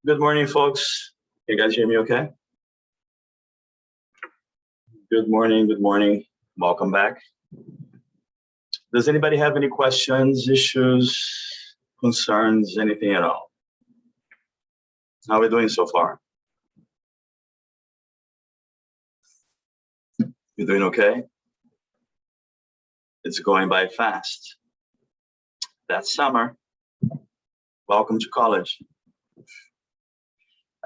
Good morning, folks. Can you guys hear me okay? Good morning, good morning. Welcome back. Does anybody have any questions, issues, concerns, anything at all? How are we doing so far? You doing okay? It's going by fast. That's summer. Welcome to college.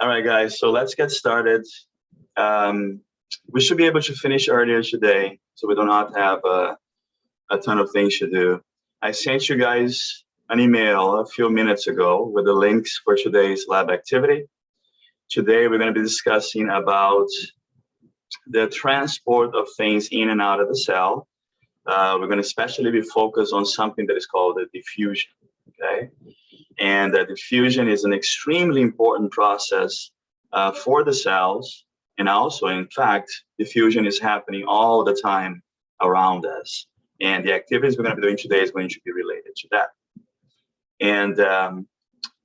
All right, guys, so let's get started. We should be able to finish earlier today, so we do not have a ton of things to do. I sent you guys an email a few minutes ago with the links for today's lab activity. Today, we're going to be discussing about the transport of things in and out of the cell. We're going to especially be focused on something that is called the diffusion, okay? And diffusion is an extremely important process for the cells. And also, in fact, diffusion is happening all the time around us. And the activities we're going to be doing today is going to be related to that. And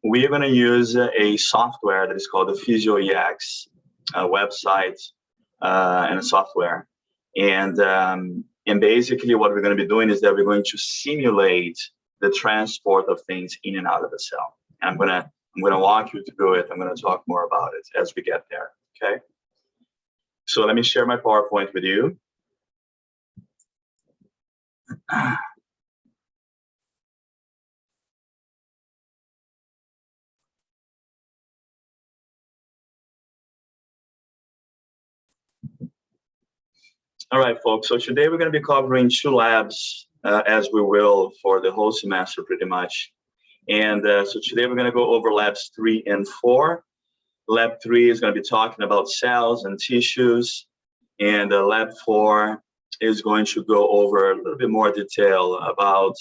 we are going to use a software that is called the PhysioEX website and a software. And basically what we're going to be doing is that we're going to simulate the transport of things in and out of the cell. And I'm going to walk you through it. I'm going to talk more about it as we get there, okay? So let me share my PowerPoint with you. All right, folks, so today we're going to be covering two labs as we will for the whole semester pretty much. And so today we're going to go over labs 3 and 4. Lab 3 is going to be talking about cells and tissues, and lab 4 is going to go over a little bit more detail about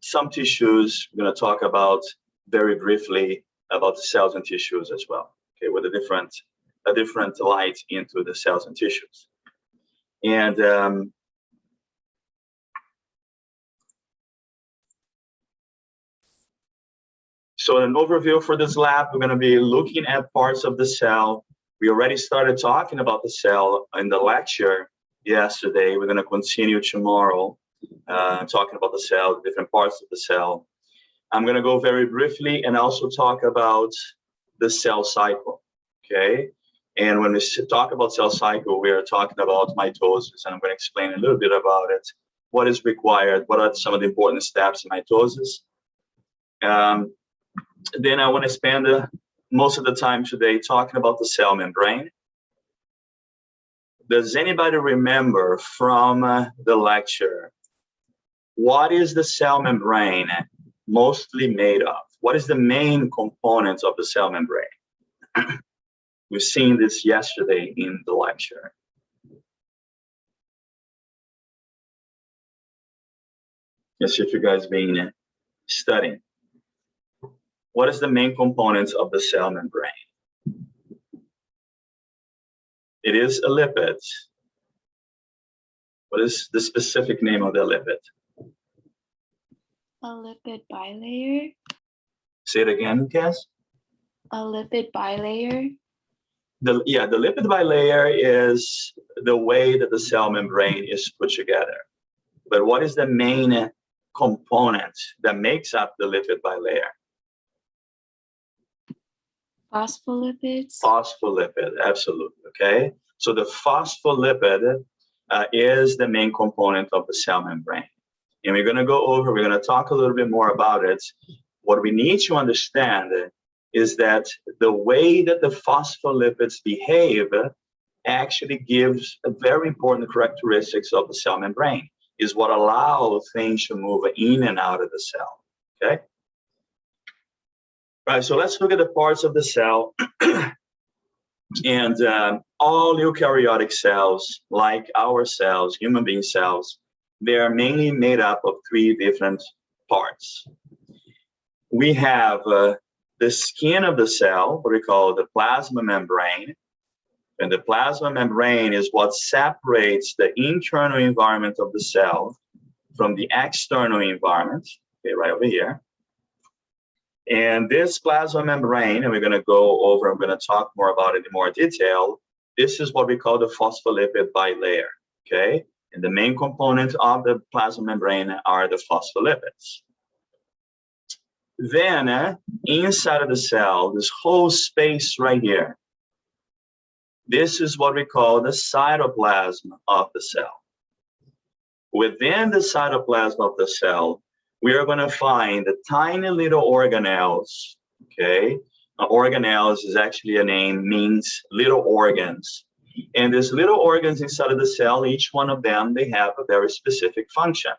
some tissues. We're going to talk about very briefly about the cells and tissues as well, okay, with a different light into the cells and tissues. And so an overview for this lab, we're going to be looking at parts of the cell. We already started talking about the cell in the lecture yesterday. We're going to continue tomorrow talking about the cell, the different parts of the cell. I'm going to go very briefly and also talk about the cell cycle, okay? And when we talk about cell cycle, we are talking about mitosis, and I'm going to explain a little bit about it, what is required, what are some of the important steps in mitosis. Then I want to spend most of the time today talking about the cell membrane. Does anybody remember from the lecture, what is the cell membrane mostly made of? What is the main component of the cell membrane? We've seen this yesterday in the lecture. Let's see if you guys been studying. What is the main component of the cell membrane? It is a lipid. What is the specific name of the lipid? A lipid bilayer. Say it again, Cass. A lipid bilayer. The lipid bilayer is the way that the cell membrane is put together. But what is the main component that makes up the lipid bilayer? Phospholipids. Phospholipid, absolutely, okay? So the phospholipid is the main component of the cell membrane. And we're gonna we're gonna talk a little bit more about it. What we need to understand is that the way that the phospholipids behave actually gives a very important characteristics of the cell membrane, is what allows things to move in and out of the cell, okay? Right, so let's look at the parts of the cell. And all eukaryotic cells, like our cells, human being cells, they are mainly made up of 3 different parts. We have the skin of the cell, what we call the plasma membrane. And the plasma membrane is what separates the internal environment of the cell from the external environment, okay, right over here. And this plasma membrane, and we're going to go over, I'm going to talk more about it in more detail. This is what we call the phospholipid bilayer, okay? And the main component of the plasma membrane are the phospholipids. Then, inside of the cell, this whole space right here, this is what we call the cytoplasm of the cell. Within the cytoplasm of the cell, we are going to find the tiny little organelles, okay? Organelles is actually a name, means little organs. And these little organs inside of the cell, each one of them, they have a very specific function.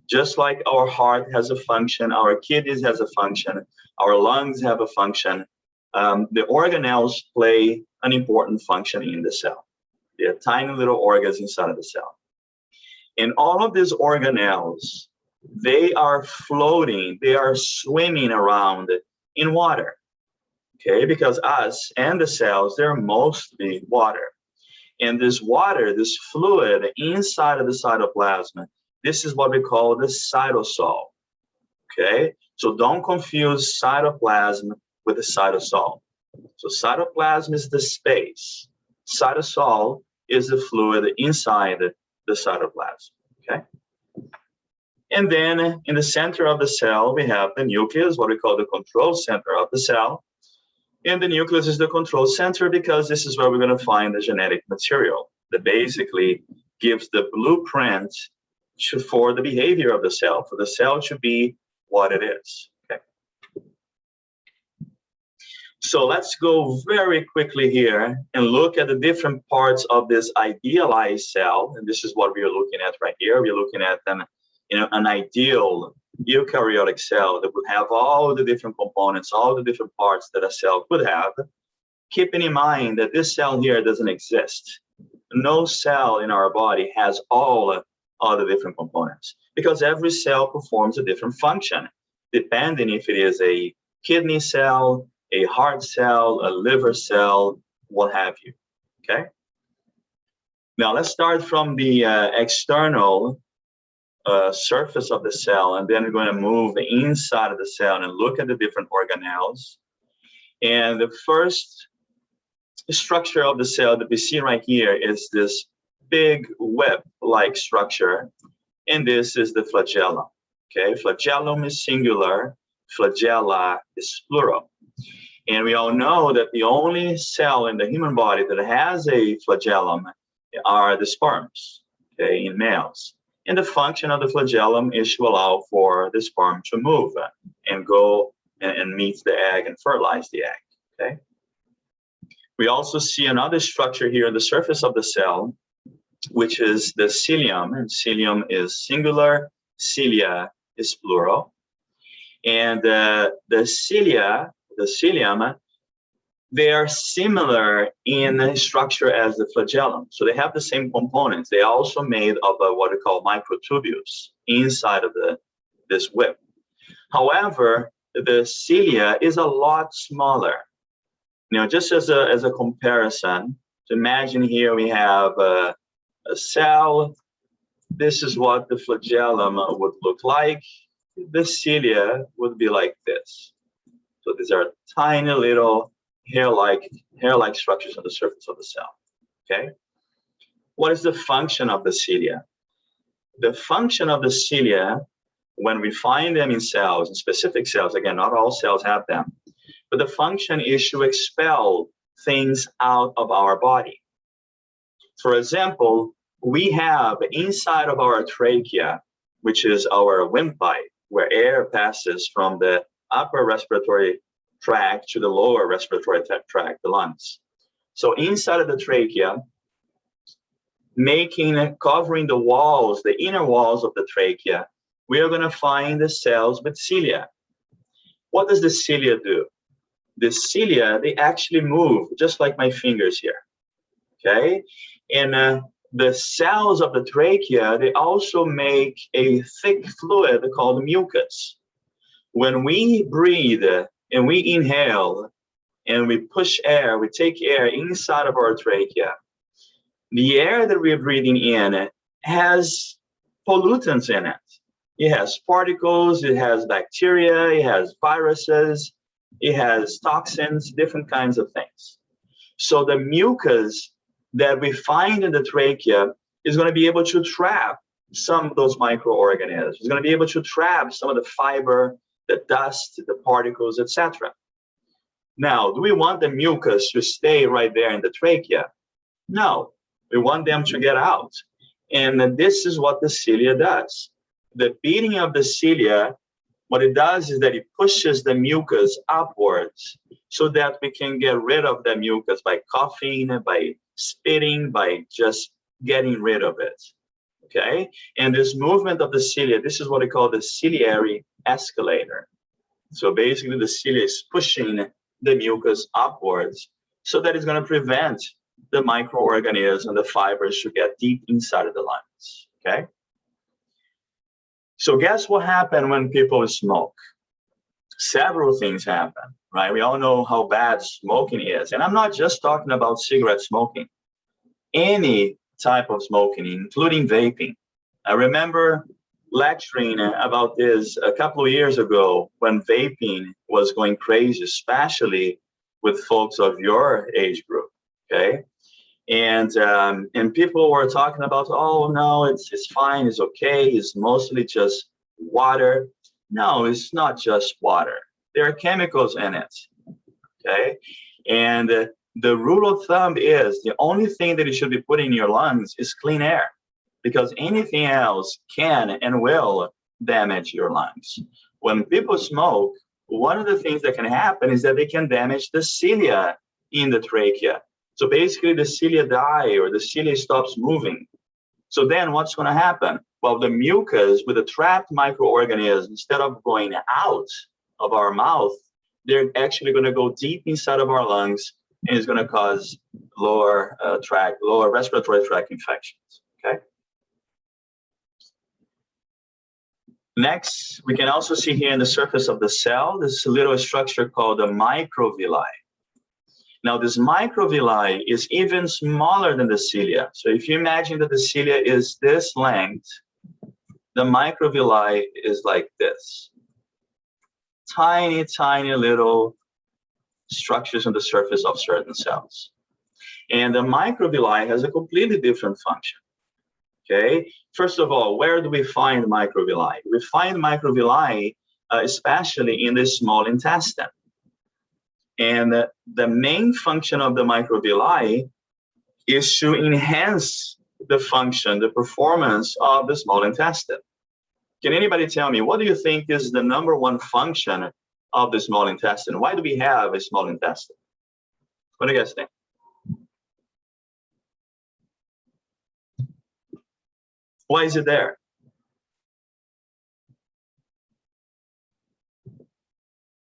Just like our heart has a function, our kidneys has a function, our lungs have a function, the organelles play an important function in the cell. They are tiny little organs inside of the cell. And all of these organelles, they are floating, they are swimming around in water, okay? Because us and the cells, they're mostly water. And this water, this fluid inside of the cytoplasm, this is what we call the cytosol, okay? So don't confuse cytoplasm with the cytosol. So cytoplasm is the space. Cytosol is the fluid inside the cytoplasm, okay? And then in the center of the cell, we have the nucleus, what we call the control center of the cell. And the nucleus is the control center because this is where we're going to find the genetic material that basically gives the blueprint for the behavior of the cell, for the cell to be what it is, okay? So let's go very quickly here and look at the different parts of this idealized cell. And this is what we are looking at right here. We're looking at an ideal eukaryotic cell that would have all the different components, all the different parts that a cell could have, keeping in mind that this cell here doesn't exist. No cell in our body has all the different components because every cell performs a different function, depending if it is a kidney cell, a heart cell, a liver cell, what have you, okay? Now let's start from the external surface of the cell, and then we're going to move the inside of the cell and look at the different organelles. And the first structure of the cell that we see right here is this big web-like structure, and this is the flagellum, okay? Flagellum is singular, flagella is plural. And we all know that the only cell in the human body that has a flagellum are the sperms, okay, in males. And the function of the flagellum is to allow for the sperm to move and go and meet the egg and fertilize the egg, okay? We also see another structure here on the surface of the cell, which is the cilium, and cilium is singular, cilia is plural. And the cilium, they are similar in structure as the flagellum. So they have the same components. They are also made of what we call microtubules inside of this web. However, the cilia is a lot smaller. You know, just as a comparison, so imagine here we have a cell. This is what the flagellum would look like. The cilia would be like this. So these are tiny little hair-like structures on the surface of the cell, okay? What is the function of the cilia? The function of the cilia, when we find them in cells, in specific cells, again, not all cells have them, but the function is to expel things out of our body. For example, we have inside of our trachea, which is our windpipe, where air passes from the upper respiratory tract to the lower respiratory tract, the lungs. So inside of the trachea, covering the walls, the inner walls of the trachea, we are going to find the cells with cilia. What does the cilia do? The cilia, they actually move, just like my fingers here, okay? And the cells of the trachea, they also make a thick fluid called mucus. When we breathe and we inhale and we push air, we take air inside of our trachea, the air that we're breathing in has pollutants in it. It has particles, it has bacteria, it has viruses, it has toxins, different kinds of things. So the mucus that we find in the trachea is going to be able to trap some of those microorganisms. It's going to be able to trap some of the fiber, the dust, the particles, etc. Now, do we want the mucus to stay right there in the trachea? No, we want them to get out. And this is what the cilia does. The beating of the cilia, what it does is that it pushes the mucus upwards so that we can get rid of the mucus by coughing, by spitting, by just getting rid of it. Okay? And this movement of the cilia, this is what we call the ciliary escalator. So basically the cilia is pushing the mucus upwards so that it's going to prevent the microorganisms and the fibers to get deep inside of the lungs. Okay? So guess what happened when people smoke? Several things happen, right? We all know how bad smoking is. And I'm not just talking about cigarette smoking. Any type of smoking, including vaping. I remember lecturing about this a couple of years ago when vaping was going crazy, especially with folks of your age group, okay? And people were talking about, oh no, it's fine, it's okay, it's mostly just water. No, it's not just water. There are chemicals in it, okay? And the rule of thumb is the only thing that you should be putting in your lungs is clean air, because anything else can and will damage your lungs. When people smoke, one of the things that can happen is that they can damage the cilia in the trachea. So basically the cilia die or the cilia stops moving. So then what's going to happen? Well, the mucus with the trapped microorganisms, instead of going out of our mouth, they're actually going to go deep inside of our lungs and it's going to cause lower respiratory tract infections. Okay. Next, we can also see here in the surface of the cell, this little structure called the microvilli. Now, this microvilli is even smaller than the cilia. So if you imagine that the cilia is this length, the microvilli is like this. Tiny, tiny little structures on the surface of certain cells. And the microvilli has a completely different function. Okay, first of all, where do we find microvilli? We find microvilli especially in the small intestine. And the main function of the microvilli is to enhance the function, the performance of the small intestine. Can anybody tell me, what do you think is the number one function of the small intestine? Why do we have a small intestine? What do you guys think? Why is it there?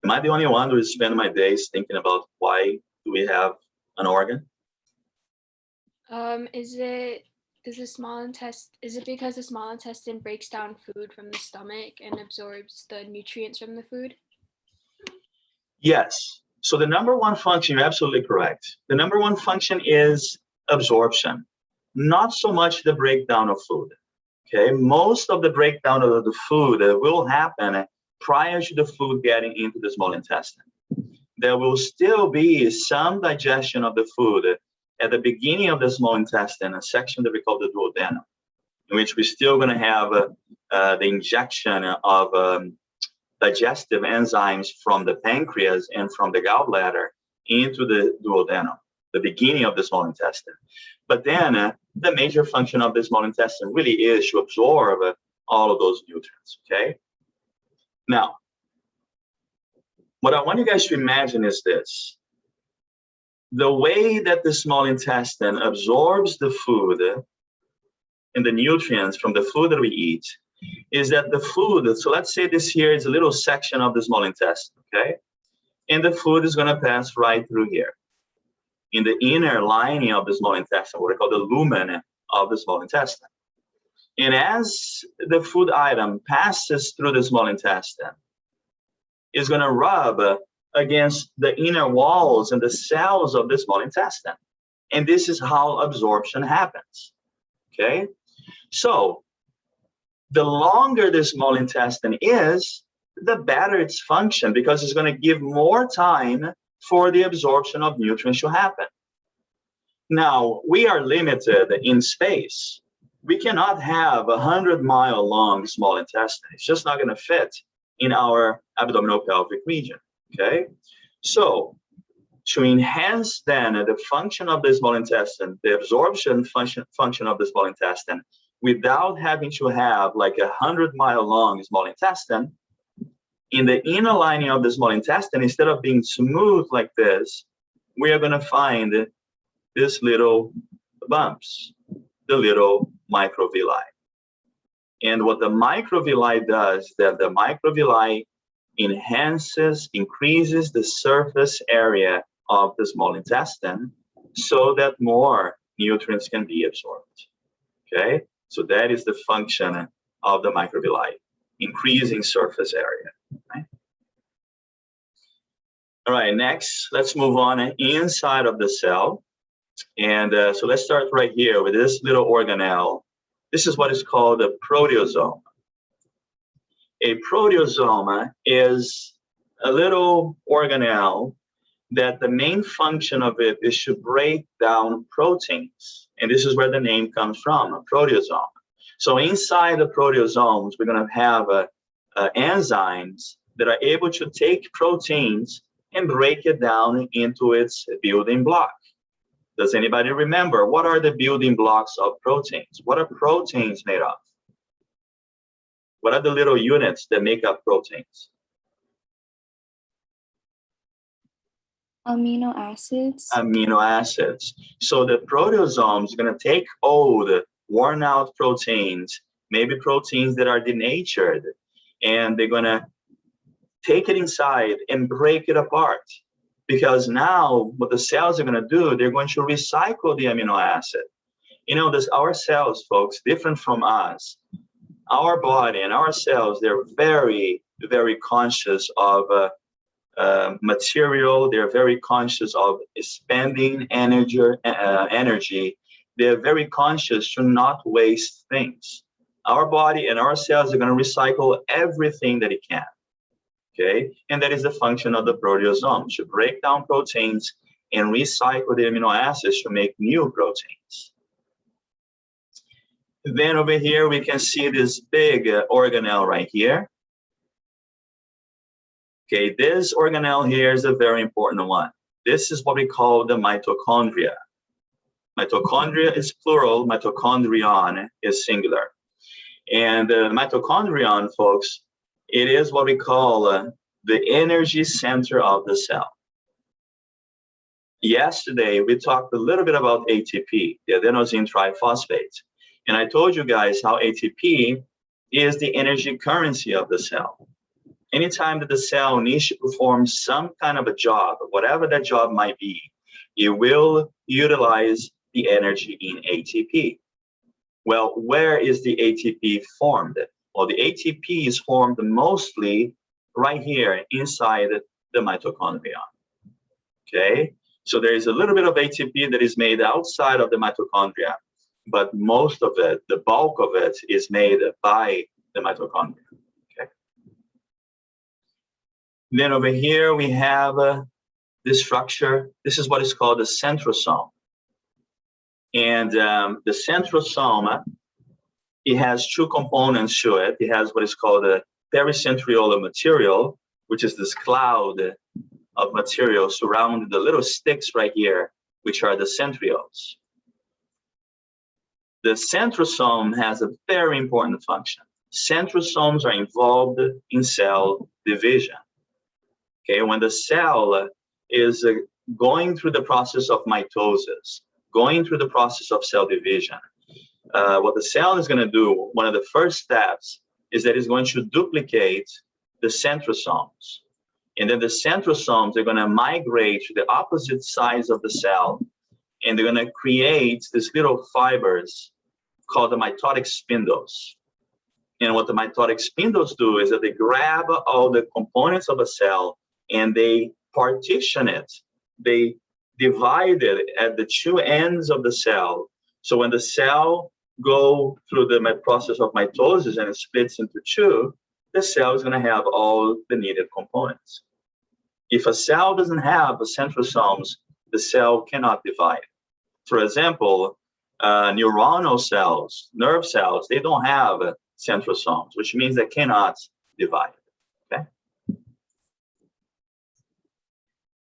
Am I the only one who spend my days thinking about why do we have an organ? Is it because the small intestine breaks down food from the stomach and absorbs the nutrients from the food? Yes. So the number one function, you're absolutely correct. The number one function is absorption, not so much the breakdown of food. Okay, most of the breakdown of the food will happen prior to the food getting into the small intestine. There will still be some digestion of the food at the beginning of the small intestine, a section that we call the duodenum, in which we're still going to have the injection of digestive enzymes from the pancreas and from the gallbladder into the duodenum, the beginning of the small intestine. But then the major function of the small intestine really is to absorb all of those nutrients, okay? Now, what I want you guys to imagine is this. The way that the small intestine absorbs the food and the nutrients from the food that we eat is that the food, so let's say this here is a little section of the small intestine, okay? And the food is gonna pass right through here. In the inner lining of the small intestine, what we call the lumen of the small intestine. And as the food item passes through the small intestine, it's going to rub against the inner walls and the cells of the small intestine. And this is how absorption happens. Okay? So The longer the small intestine is, the better its function, because it's going to give more time for the absorption of nutrients to happen. Now, we are limited in space. We cannot have a 100-mile long small intestine. It's just not going to fit in our abdominal pelvic region, okay? So to enhance then the function of the small intestine, the absorption function of the small intestine, without having to have like a 100-mile long small intestine, in the inner lining of the small intestine, instead of being smooth like this, we are going to find these little bumps, the little microvilli. And what the microvilli does, that the microvilli enhances, increases the surface area of the small intestine so that more nutrients can be absorbed. Okay, so that is the function of the microvilli, increasing surface area. Right? All right, next, let's move on inside of the cell. And so let's start right here with this little organelle. This is what is called a proteasome. A proteasome is a little organelle that the main function of it is to break down proteins. And this is where the name comes from, a proteasome. So inside the proteasomes, we're going to have enzymes that are able to take proteins and break it down into its building block. Does anybody remember what are the building blocks of proteins? What are proteins made of? What are the little units that make up proteins? Amino acids. Amino acids. So the proteasome is going to take old, worn out proteins, maybe proteins that are denatured, and they're going to take it inside and break it apart. Because now what the cells are going to do, they're going to recycle the amino acid. You know, our cells, folks, different from us. Our body and our cells, they're very, very conscious of material. They're very conscious of spending energy. They're very conscious to not waste things. Our body and our cells are going to recycle everything that it can. Okay, and that is the function of the proteasome, to break down proteins and recycle the amino acids to make new proteins. Then over here, we can see this big organelle right here. Okay, this organelle here is a very important one. This is what we call the mitochondria. Mitochondria is plural, mitochondrion is singular. And the mitochondrion, folks, it is what we call the energy center of the cell. Yesterday, we talked a little bit about ATP, the adenosine triphosphate. And I told you guys how ATP is the energy currency of the cell. Anytime that the cell needs to perform some kind of a job, whatever that job might be, it will utilize the energy in ATP. Well, where is the ATP formed? Well, the ATP is formed mostly right here inside the mitochondria. Okay, so there is a little bit of ATP that is made outside of the mitochondria, but most of it, the bulk of it, is made by the mitochondria. Okay. Then over here we have this structure. This is what is called the centrosome. And the centrosome, it has two components to it. It has what is called a pericentriolar material, which is this cloud of material surrounding the little sticks right here, which are the centrioles. The centrosome has a very important function. Centrosomes are involved in cell division. Okay, when the cell is going through the process of mitosis, going through the process of cell division, what the cell is going to do, one of the first steps, is that it's going to duplicate the centrosomes. And then the centrosomes are going to migrate to the opposite sides of the cell, and they're going to create these little fibers called the mitotic spindles. And what the mitotic spindles do is that they grab all the components of a cell and they partition it. They divide it at the two ends of the cell. So when the cell go through the process of mitosis and it splits into two, the cell is going to have all the needed components. If a cell doesn't have the centrosomes, the cell cannot divide. For example, neuronal cells, nerve cells, they don't have centrosomes, which means they cannot divide. Okay.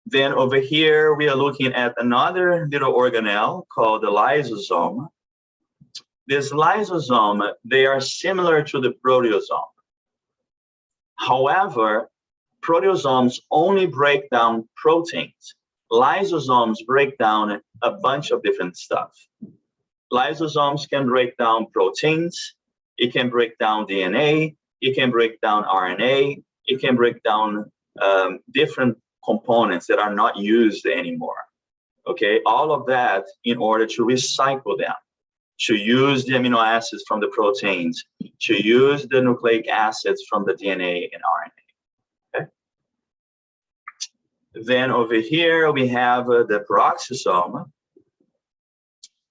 Then over here, we are looking at another little organelle called the lysosome. This lysosome, they are similar to the proteasome. However, proteasomes only break down proteins. Lysosomes break down a bunch of different stuff. Lysosomes can break down proteins, it can break down DNA, it can break down RNA, it can break down different components that are not used anymore. Okay, all of that in order to recycle them, to use the amino acids from the proteins, to use the nucleic acids from the DNA and RNA. Okay. Then over here we have the peroxisome,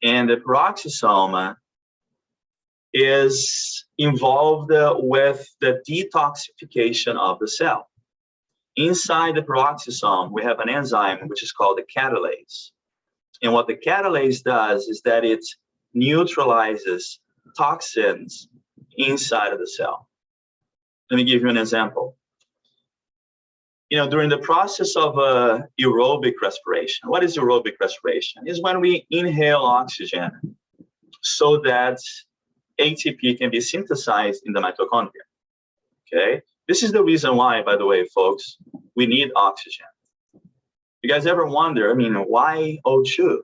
and the peroxisome is involved with the detoxification of the cell. Inside the peroxisome, we have an enzyme which is called the catalase. And what the catalase does is that it neutralizes toxins inside of the cell. Let me give you an example. During the process of aerobic respiration, what is aerobic respiration? Is when we inhale oxygen so that ATP can be synthesized in the mitochondria. Okay? This is the reason why, by the way, folks, we need oxygen. You guys ever wonder, why O2?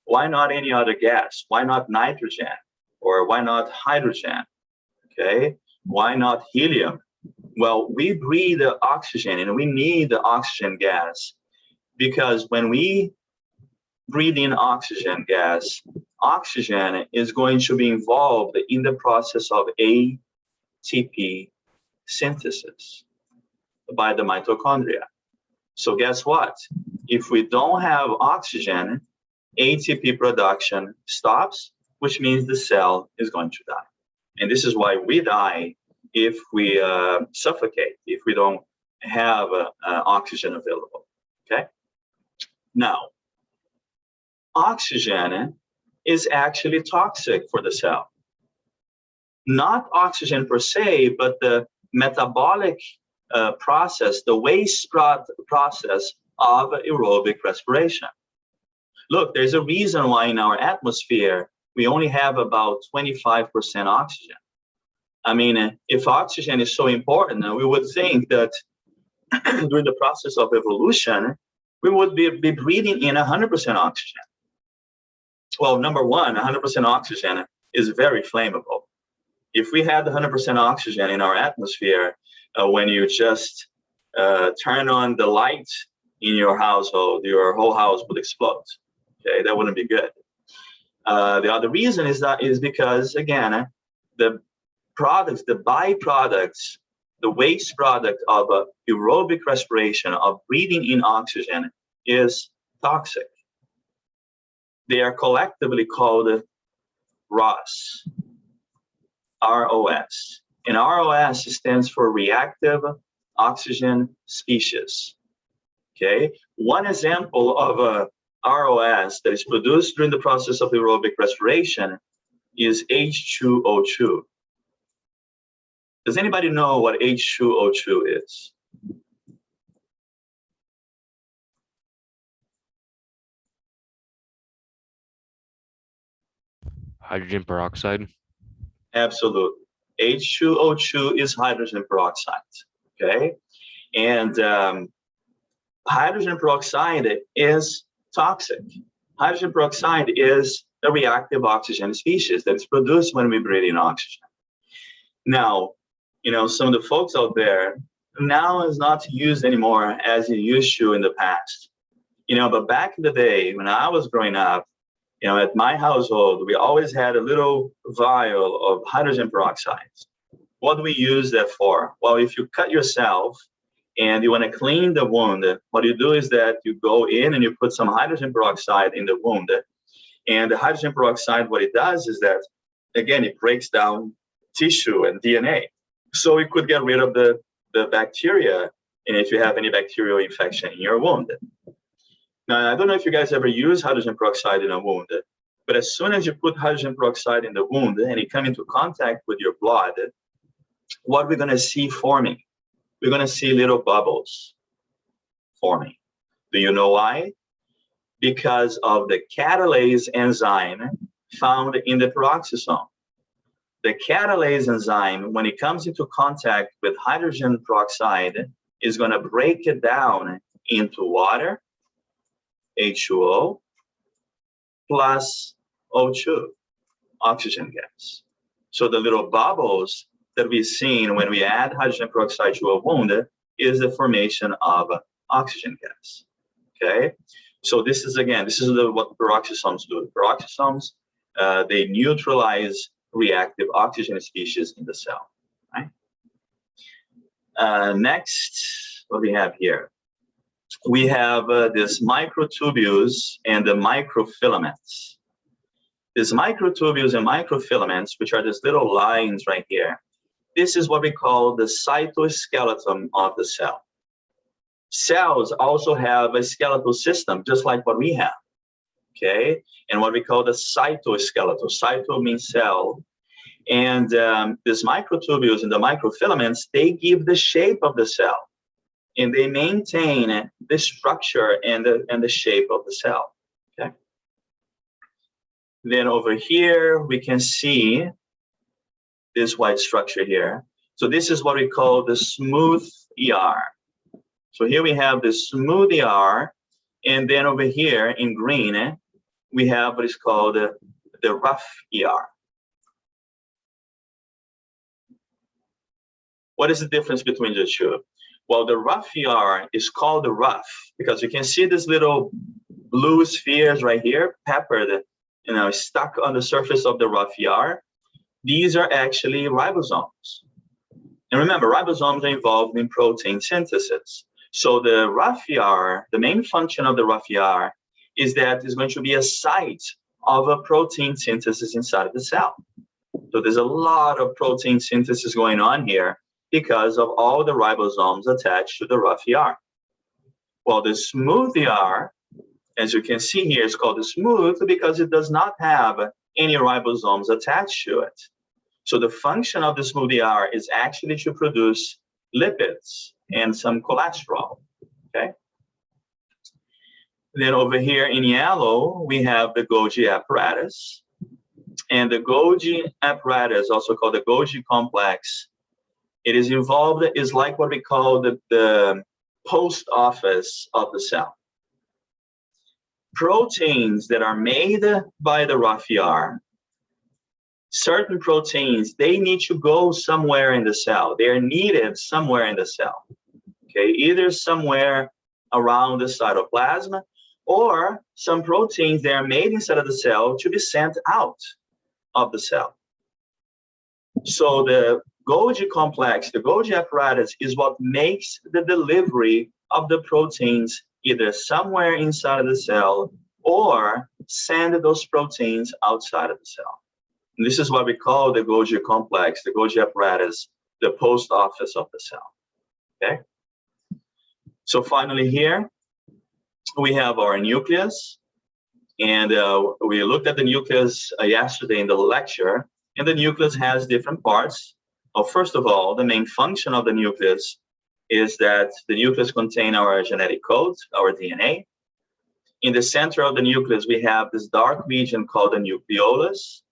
Why not any other gas? Why not nitrogen? Or why not hydrogen? Okay? Why not helium? Well, we breathe oxygen and we need the oxygen gas because when we breathe in oxygen gas, oxygen is going to be involved in the process of ATP synthesis by the mitochondria. So guess what? If we don't have oxygen, ATP production stops, which means the cell is going to die. And this is why we die if we suffocate, if we don't have oxygen available. Okay? Now, oxygen is actually toxic for the cell. Not oxygen per se, but the metabolic process, the waste process of aerobic respiration. Look, there's a reason why in our atmosphere, we only have about 25% oxygen. If oxygen is so important, we would think that during the process of evolution, we would be breathing in 100% oxygen. Well, number one, 100% oxygen is very flammable. If we had 100% oxygen in our atmosphere, when you just turn on the light in your household, your whole house would explode. Okay, that wouldn't be good. The other reason is because, again, the products, the byproducts, the waste product of aerobic respiration, of breathing in oxygen, is toxic. They are collectively called ROS, ROS. And ROS stands for reactive oxygen species. Okay, one example of a ROS that is produced during the process of aerobic respiration is H2O2. Does anybody know what H2O2 is? Hydrogen peroxide. Absolutely. H2O2 is hydrogen peroxide. Okay, and hydrogen peroxide is toxic. Hydrogen peroxide is a reactive oxygen species that is produced when we breathe in oxygen. Now, some of the folks out there, now is not used anymore as it used to in the past. But back in the day when I was growing up, at my household, we always had a little vial of hydrogen peroxide. What do we use that for? Well, if you cut yourself and you want to clean the wound, what you do is that you go in and you put some hydrogen peroxide in the wound. And the hydrogen peroxide, what it does is that again, it breaks down tissue and DNA. So it could get rid of the bacteria, and if you have any bacterial infection in your wound. Now, I don't know if you guys ever use hydrogen peroxide in a wound, but as soon as you put hydrogen peroxide in the wound and it comes into contact with your blood, what we're going to see forming? We're going to see little bubbles forming. Do you know why? Because of the catalase enzyme found in the peroxisome. The catalase enzyme, when it comes into contact with hydrogen peroxide, is going to break it down into water, H2O, plus O2, oxygen gas. So the little bubbles that we've seen when we add hydrogen peroxide to a wound is the formation of oxygen gas, okay? So this is, again, what peroxisomes do. Peroxisomes, they neutralize reactive oxygen species in the cell, right? Next, what we have here? We have these microtubules and the microfilaments. These microtubules and microfilaments, which are these little lines right here, this is what we call the cytoskeleton of the cell. Cells also have a skeletal system, just like what we have, okay? And what we call the cytoskeleton. Cyto means cell. And these microtubules and the microfilaments, they give the shape of the cell. And they maintain the structure and the shape of the cell, okay? Then over here, we can see this white structure here. So this is what we call the smooth ER. So here we have the smooth ER, and then over here in green, we have what is called the rough ER. What is the difference between the two? Well, the rough ER is called the rough because you can see these little blue spheres right here, peppered, stuck on the surface of the rough ER. These are actually ribosomes. And remember, ribosomes are involved in protein synthesis. So the rough ER, the main function of the rough ER is that it's going to be a site of a protein synthesis inside of the cell. So there's a lot of protein synthesis going on here because of all the ribosomes attached to the rough ER. Well, the smooth ER, as you can see here, is called the smooth because it does not have any ribosomes attached to it. So the function of the smooth ER is actually to produce lipids and some cholesterol, okay? Then over here in yellow, we have the Golgi apparatus. And the Golgi apparatus, also called the Golgi complex, it is involved, is like what we call the post office of the cell. Proteins that are made by the rough ER, certain proteins, they need to go somewhere in the cell. They are needed somewhere in the cell, okay? Either somewhere around the cytoplasm, or some proteins that are made inside of the cell to be sent out of the cell. So the Golgi complex, the Golgi apparatus, is what makes the delivery of the proteins either somewhere inside of the cell or send those proteins outside of the cell. And this is what we call the Golgi complex, the Golgi apparatus, the post office of the cell, okay? So finally here, we have our nucleus. And we looked at the nucleus yesterday in the lecture, and the nucleus has different parts. Well, first of all, the main function of the nucleus is that the nucleus contains our genetic code, our DNA. In the center of the nucleus, we have this dark region called the nucleolus.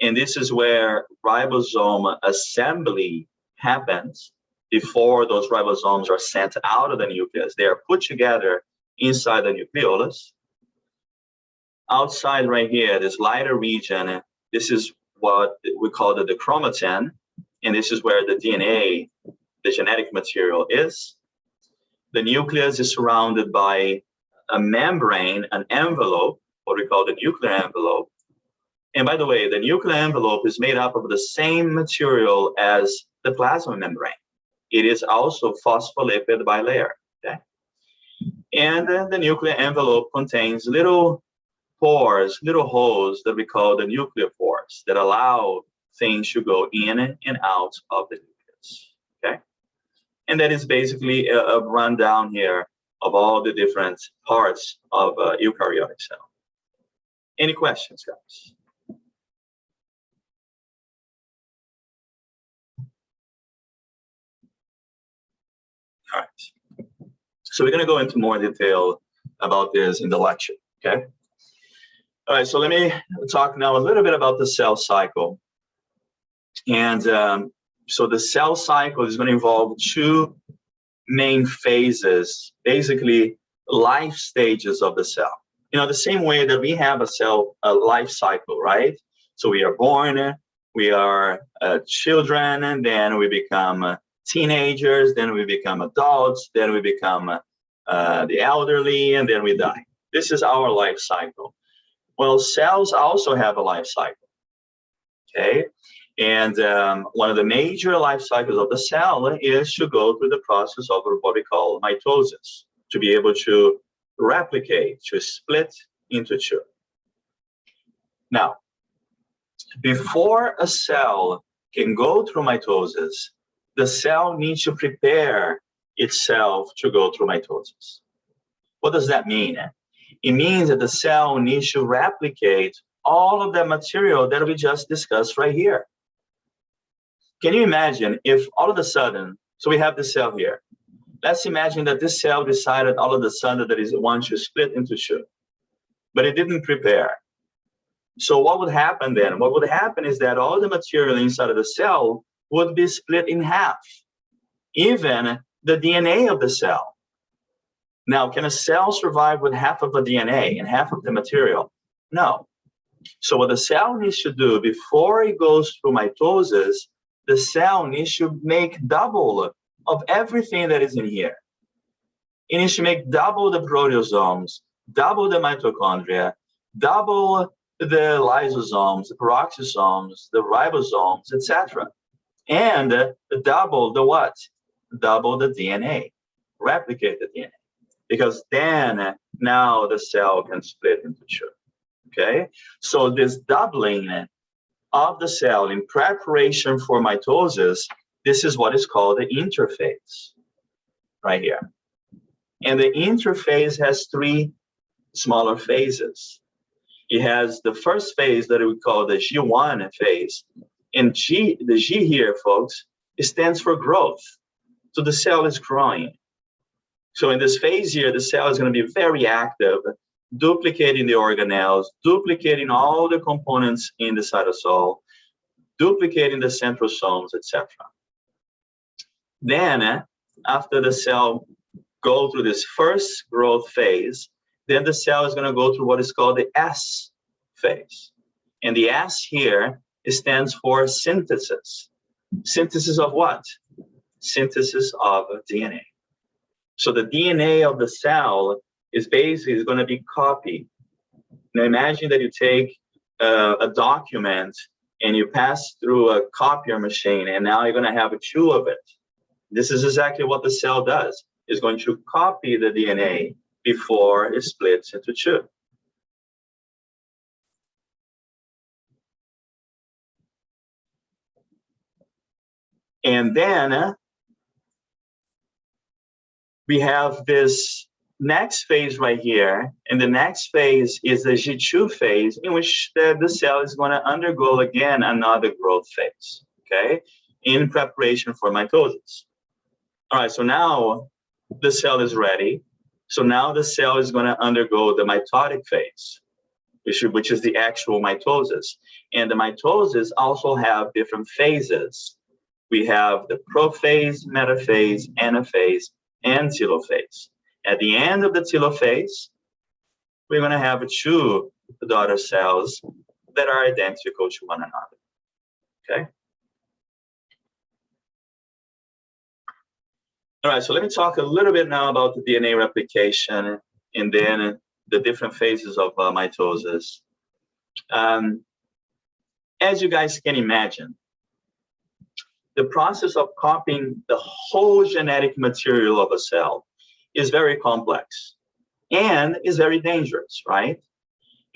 And this is where ribosome assembly happens before those ribosomes are sent out of the nucleus. They are put together inside the nucleolus. Outside right here, this lighter region, this is what we call the chromatin, and this is where the DNA, the genetic material, is. The nucleus is surrounded by a membrane, an envelope, what we call the nuclear envelope. And by the way, the nuclear envelope is made up of the same material as the plasma membrane. It is also phospholipid bilayer, okay? And the nuclear envelope contains little pores, little holes that we call the nuclear pores that allow things to go in and out of the nucleus, okay? And that is basically a rundown here of all the different parts of a eukaryotic cell. Any questions, guys? All right. So we're going to go into more detail about this in the lecture, okay? All right, so let me talk now a little bit about the cell cycle. And so the cell cycle is going to involve two main phases, basically life stages of the cell. You know, the same way that we have a life cycle, right? So we are born, we are children, and then we become teenagers, then we become adults, then we become the elderly, and then we die. This is our life cycle. Well, cells also have a life cycle, okay? And one of the major life cycles of the cell is to go through the process of what we call mitosis, to be able to replicate, to split into two. Now, before a cell can go through mitosis, the cell needs to prepare itself to go through mitosis. What does that mean? It means that the cell needs to replicate all of the material that we just discussed right here. Can you imagine if all of a sudden, so we have this cell here. Let's imagine that this cell decided all of a sudden that it wants to split into two, but it didn't prepare. So what would happen then? What would happen is that all the material inside of the cell would be split in half, even the DNA of the cell. Now, can a cell survive with half of the DNA and half of the material? No. So what the cell needs to do before it goes through mitosis, the cell needs to make double of everything that is in here. It needs to make double the proteosomes, double the mitochondria, double the lysosomes, the peroxisomes, the ribosomes, etc. And double the what? Double the DNA, replicate the DNA. Because then now the cell can split into two, okay? So this doubling of the cell in preparation for mitosis, this is what is called the interphase, right here. And the interphase has three smaller phases. It has the first phase that we call the G1 phase. And the G here, folks, it stands for growth. So the cell is growing. So in this phase here, the cell is going to be very active, duplicating the organelles, duplicating all the components in the cytosol, duplicating the centrosomes, etc. Then, after the cell goes through this first growth phase, then the cell is going to go through what is called the S phase. And the S here, it stands for synthesis. Synthesis of what? Synthesis of DNA. So the DNA of the cell is basically going to be copied. Now imagine that you take a document and you pass through a copier machine, and now you're going to have a two of it. This is exactly what the cell does. It's going to copy the DNA before it splits into two. And then we have this next phase right here, and the next phase is the G2 phase, in which the cell is going to undergo again another growth phase, okay, in preparation for mitosis. All right, so now the cell is ready. So now the cell is going to undergo the mitotic phase, which is the actual mitosis. And the mitosis also have different phases. We have the prophase, metaphase, anaphase, and telophase. At the end of the telophase, we're going to have two daughter cells that are identical to one another, okay? All right, so let me talk a little bit now about the DNA replication and then the different phases of mitosis. As you guys can imagine, the process of copying the whole genetic material of a cell is very complex and is very dangerous, right?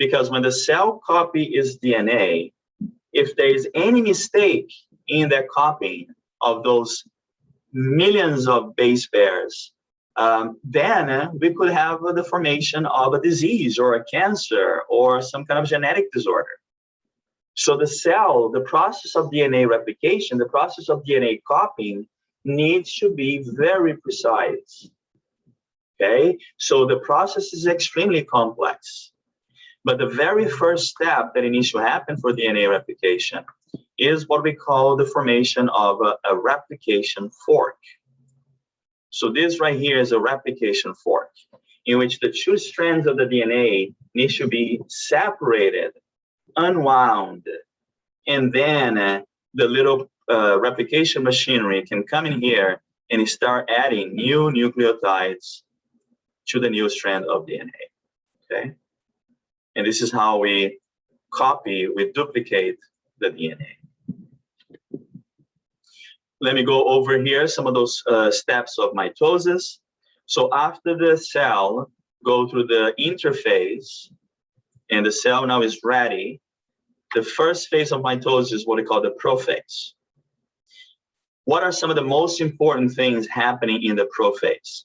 because when the cell copy is DNA, if there is any mistake in that copying of those millions of base pairs, then we could have the formation of a disease or a cancer or some kind of genetic disorder. So the cell, the process of DNA replication, the process of DNA copying needs to be very precise. Okay, so the process is extremely complex. But the very first step that needs to happen for DNA replication is what we call the formation of a replication fork. So this right here is a replication fork in which the two strands of the DNA need to be separated, unwound, and then the little replication machinery can come in here and start adding new nucleotides to the new strand of DNA, okay? And this is how we duplicate the DNA. Let me go over here some of those steps of mitosis. So after the cell go through the interphase and the cell now is ready, the first phase of mitosis is what we call the prophase. What are some of the most important things happening in the prophase?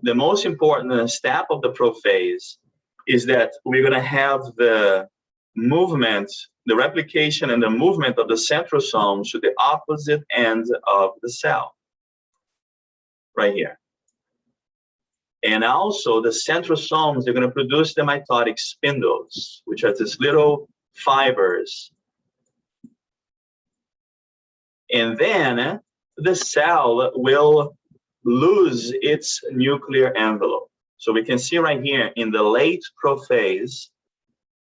The most important step of the prophase is that we're going to have the movement, the replication and the movement of the centrosomes to the opposite end of the cell, right here. And also the centrosomes, they're going to produce the mitotic spindles, which are these little fibers. And then the cell will lose its nuclear envelope. So we can see right here in the late prophase,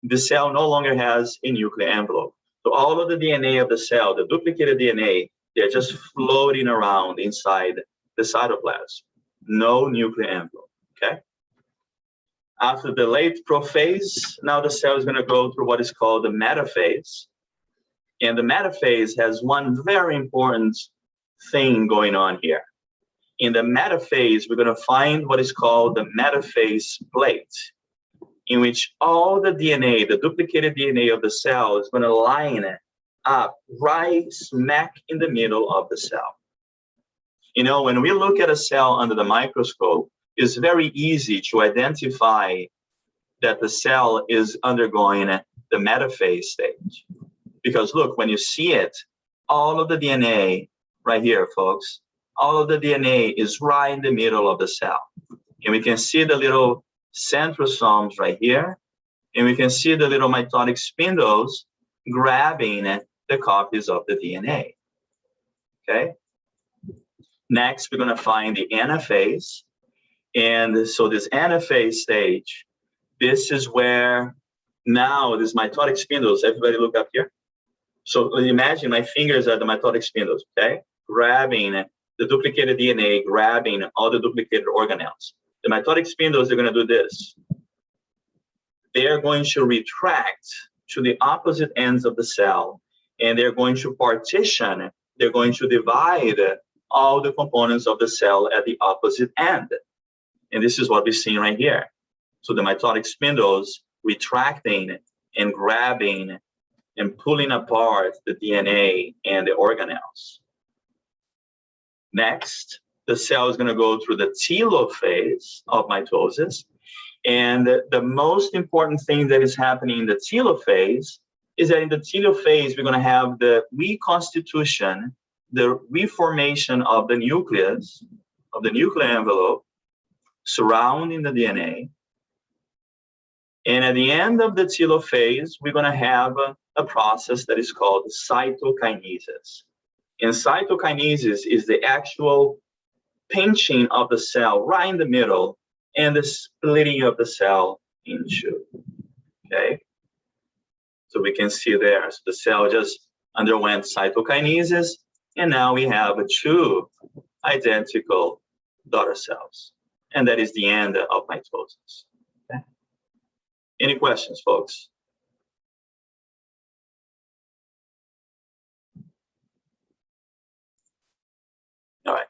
the cell no longer has a nuclear envelope. So all of the DNA of the cell, the duplicated DNA, they're just floating around inside the cytoplasm. No nuclear envelope, okay? After the late prophase, now the cell is going to go through what is called the metaphase. And the metaphase has one very important thing going on here. In the metaphase, we're going to find what is called the metaphase plate, in which all the DNA, the duplicated DNA of the cell, is going to line up right smack in the middle of the cell. You know, when we look at a cell under the microscope, it's very easy to identify that the cell is undergoing the metaphase stage. Because look, when you see it, all of the DNA right here, folks, all of the DNA is right in the middle of the cell. And we can see the little centrosomes right here. And we can see the little mitotic spindles grabbing the copies of the DNA, okay? Next, we're gonna find the anaphase. And so this anaphase stage, this is where now these mitotic spindles, everybody look up here. So imagine my fingers are the mitotic spindles, okay? Grabbing the duplicated DNA, grabbing all the duplicated organelles. The mitotic spindles, they're going to do this. They're going to retract to the opposite ends of the cell, and they're going to partition, they're going to divide all the components of the cell at the opposite end. And this is what we're seeing right here. So the mitotic spindles retracting and grabbing and pulling apart the DNA and the organelles. Next, the cell is going to go through the telophase of mitosis. And the most important thing that is happening in the telophase is that in the telophase, we're going to have the reconstitution, the reformation of the nucleus, of the nuclear envelope surrounding the DNA. And at the end of the telophase, we're going to have a process that is called cytokinesis. And cytokinesis is the actual pinching of the cell right in the middle and the splitting of the cell in two, okay? So we can see there, so the cell just underwent cytokinesis, and now we have two identical daughter cells. And that is the end of mitosis, okay? Any questions, folks? All right.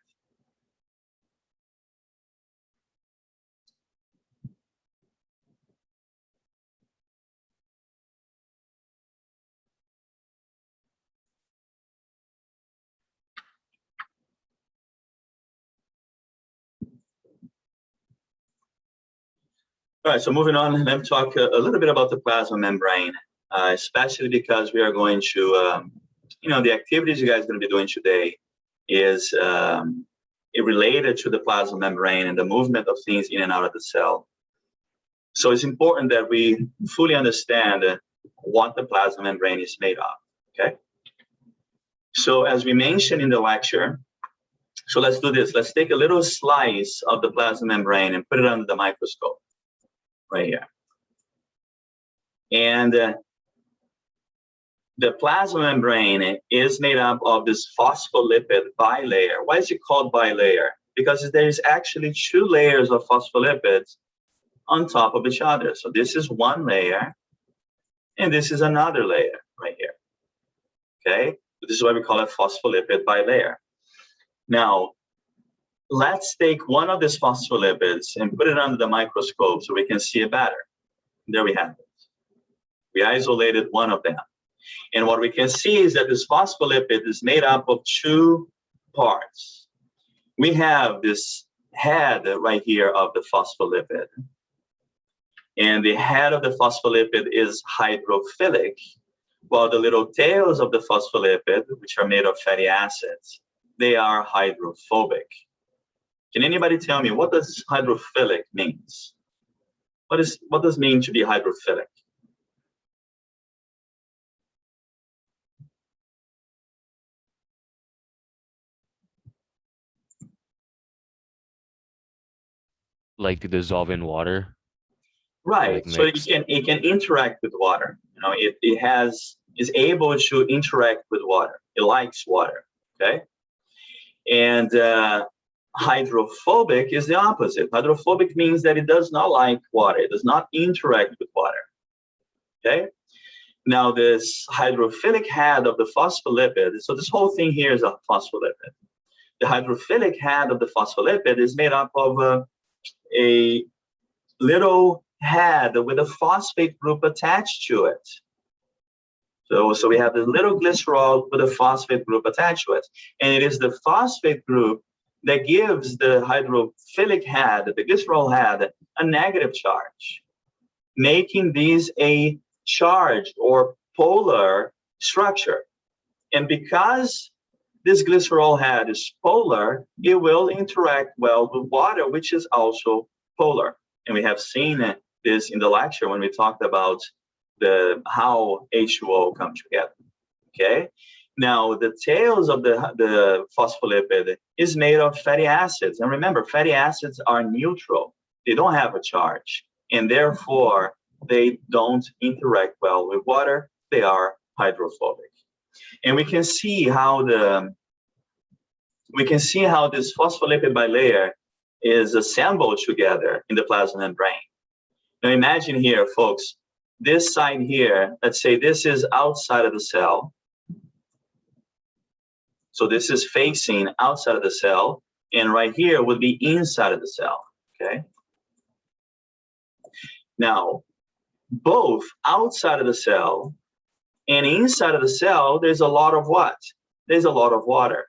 All right, so moving on, let me talk a little bit about the plasma membrane, especially because we are going to, the activities you guys are going to be doing today is related to the plasma membrane and the movement of things in and out of the cell. So it's important that we fully understand what the plasma membrane is made of, okay? So as we mentioned in the lecture, so let's do this. Let's take a little slice of the plasma membrane and put it under the microscope right here. And the plasma membrane is made up of this phospholipid bilayer. Why is it called bilayer? Because there is actually two layers of phospholipids on top of each other. So this is one layer, and this is another layer right here, okay? This is why we call it phospholipid bilayer. Now, let's take one of these phospholipids and put it under the microscope so we can see it better. There we have it. We isolated one of them. And what we can see is that this phospholipid is made up of two parts. We have this head right here of the phospholipid. And the head of the phospholipid is hydrophilic, while the little tails of the phospholipid, which are made of fatty acids, they are hydrophobic. Can anybody tell me what does hydrophilic means? What does it mean to be hydrophilic? Like to dissolve in water. Right. Like So mix. it can interact with water. You know, it is able to interact with water. It likes water. Okay. And hydrophobic is the opposite. Hydrophobic means that it does not like water. It does not interact with water. Okay. Now this hydrophilic head of the phospholipid. So this whole thing here is a phospholipid. The hydrophilic head of the phospholipid is made up of a little head with a phosphate group attached to it. So we have this little glycerol with a phosphate group attached to it. And it is the phosphate group that gives the hydrophilic head, the glycerol head, a negative charge, making these a charged or polar structure. And because this glycerol head is polar, it will interact well with water, which is also polar. And we have seen this in the lecture when we talked about how H2O come together, okay? Now, the tails of the phospholipid is made of fatty acids. And remember, fatty acids are neutral. They don't have a charge. And therefore, they don't interact well with water. They are hydrophobic. And we can see how this phospholipid bilayer is assembled together in the plasma membrane. Now imagine here, folks, this side here, let's say this is outside of the cell. So this is facing outside of the cell, and right here would be inside of the cell, okay? Now, both outside of the cell and inside of the cell, there's a lot of what? There's a lot of water.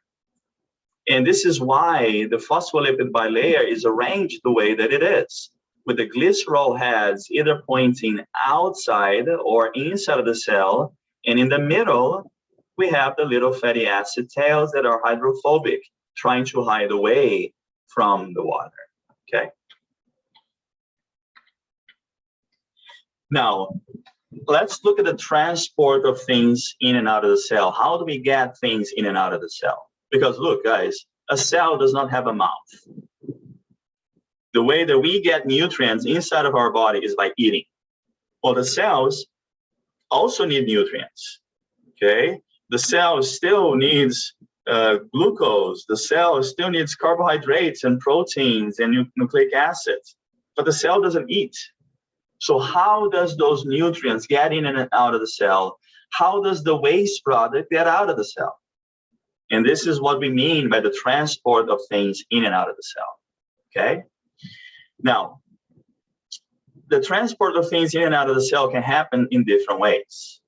And this is why the phospholipid bilayer is arranged the way that it is, with the glycerol heads either pointing outside or inside of the cell, and in the middle, we have the little fatty acid tails that are hydrophobic, trying to hide away from the water, okay? Now, let's look at the transport of things in and out of the cell. How do we get things in and out of the cell? Because look, guys, a cell does not have a mouth. The way that we get nutrients inside of our body is by eating. Well, the cells also need nutrients, okay? The cell still needs glucose. The cell still needs carbohydrates and proteins and nucleic acids, but the cell doesn't eat. So how does those nutrients get in and out of the cell? How does the waste product get out of the cell? And this is what we mean by the transport of things in and out of the cell, okay? Now, the transport of things in and out of the cell can happen in different ways.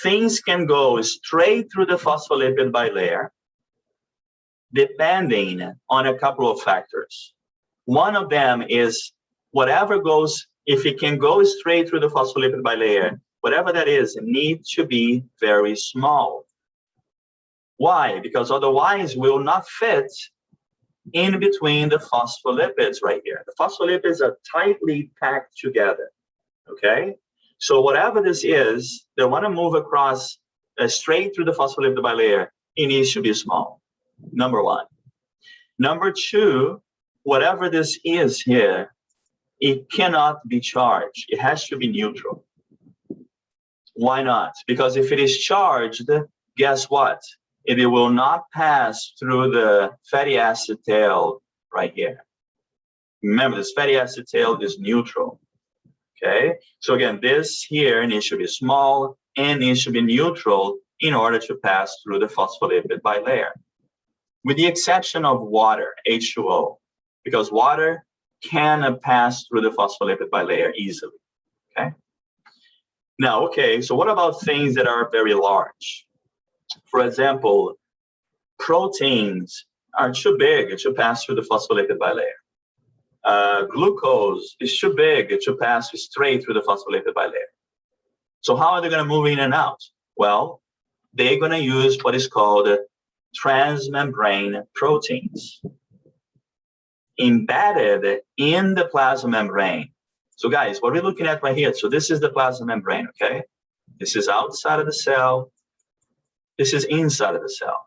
Things can go straight through the phospholipid bilayer, depending on a couple of factors. One of them is whatever goes, if it can go straight through the phospholipid bilayer, whatever that is, it needs to be very small. Why? Because otherwise will not fit in between the phospholipids right here. The phospholipids are tightly packed together, okay? So whatever this is, they want to move across straight through the phospholipid bilayer, it needs to be small, number one. Number two, whatever this is here, it cannot be charged. It has to be neutral. Why not? Because if it is charged, guess what? It will not pass through the fatty acid tail right here. Remember, this fatty acid tail is neutral. Okay? So again, this here needs to be small and needs to be neutral in order to pass through the phospholipid bilayer. With the exception of water, H2O, because water can pass through the phospholipid bilayer easily. Okay? Now, okay, so what about things that are very large? For example, proteins are too big to pass through the phospholipid bilayer. Glucose is too big to pass straight through the phospholipid bilayer. So how are they going to move in and out? Well, they're going to use what is called transmembrane proteins embedded in the plasma membrane. So guys, what we're looking at right here, so this is the plasma membrane, okay? This is outside of the cell. This is inside of the cell.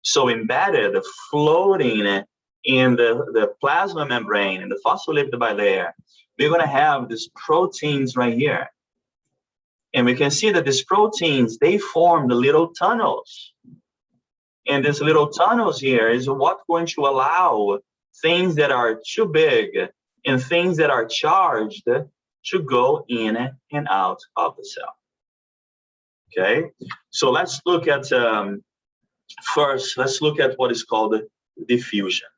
So embedded, floating in the plasma membrane, in the phospholipid bilayer, we're going to have these proteins right here. And we can see that these proteins, they form the little tunnels. And these little tunnels here is what's going to allow things that are too big and things that are charged to go in and out of the cell. Okay, so let's look at, first, let's look at what is called diffusion.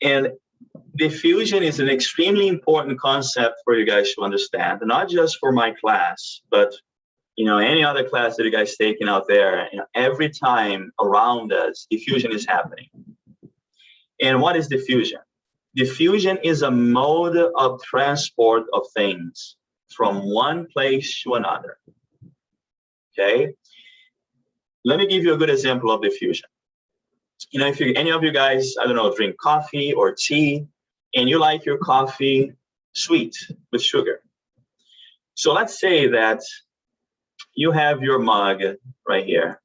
And diffusion is an extremely important concept for you guys to understand, not just for my class, but any other class that you guys taking out there. Every time around us, diffusion is happening. And what is diffusion? Diffusion is a mode of transport of things from one place to another. Okay, let me give you a good example of diffusion. If any of you guys, I don't know, drink coffee or tea, and you like your coffee sweet with sugar. So let's say that you have your mug right here,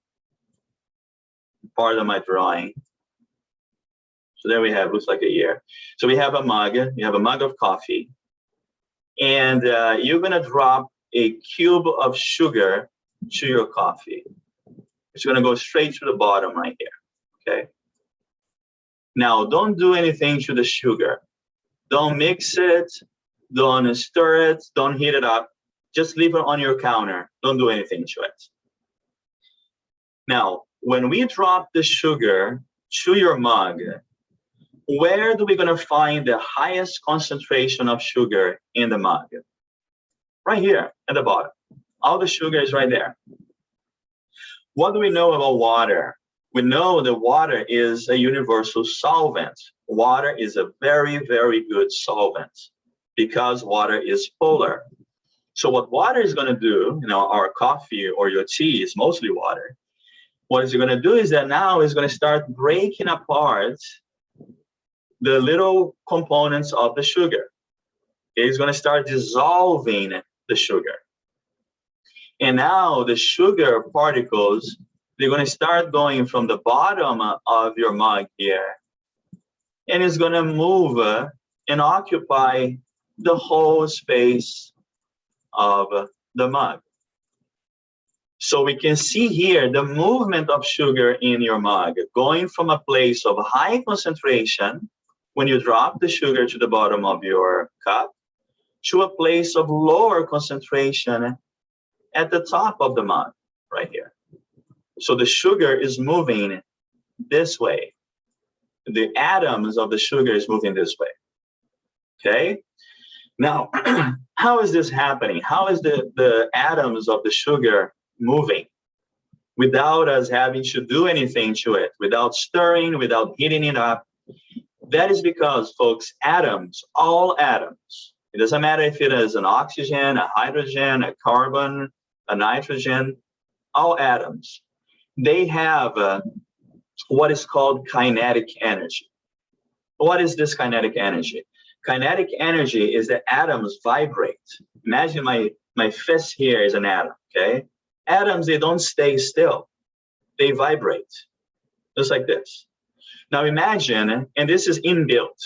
part of my drawing. So there we have, looks like a year. So we have a mug, you have a mug of coffee, and you're gonna drop a cube of sugar to your coffee. It's gonna go straight to the bottom right here, okay? Now, don't do anything to the sugar. Don't mix it, don't stir it, don't heat it up. Just leave it on your counter. Don't do anything to it. Now, when we drop the sugar to your mug, where do we gonna find the highest concentration of sugar in the mug? Right here at the bottom. All the sugar is right there. What do we know about water? We know that water is a universal solvent. Water is a very, very good solvent because water is polar. So what water is going to do, our coffee or your tea is mostly water. What it's going to do is that now it's going to start breaking apart the little components of the sugar. It's going to start dissolving the sugar. And now the sugar particles, they're going to start going from the bottom of your mug here. And it's going to move and occupy the whole space of the mug. So we can see here the movement of sugar in your mug going from a place of high concentration when you drop the sugar to the bottom of your cup to a place of lower concentration at the top of the mug right here. So the sugar is moving this way. The atoms of the sugar is moving this way. Okay? Now, how is this happening? How is the atoms of the sugar moving without us having to do anything to it, without stirring, without heating it up? That is because, folks, atoms, all atoms, it doesn't matter if it is an oxygen, a hydrogen, a carbon, a nitrogen, all atoms, they have what is called kinetic energy. What is this kinetic energy? Kinetic energy is that atoms vibrate. Imagine my fist here is an atom, okay? Atoms, they don't stay still. They vibrate, just like this. Now imagine, and this is inbuilt.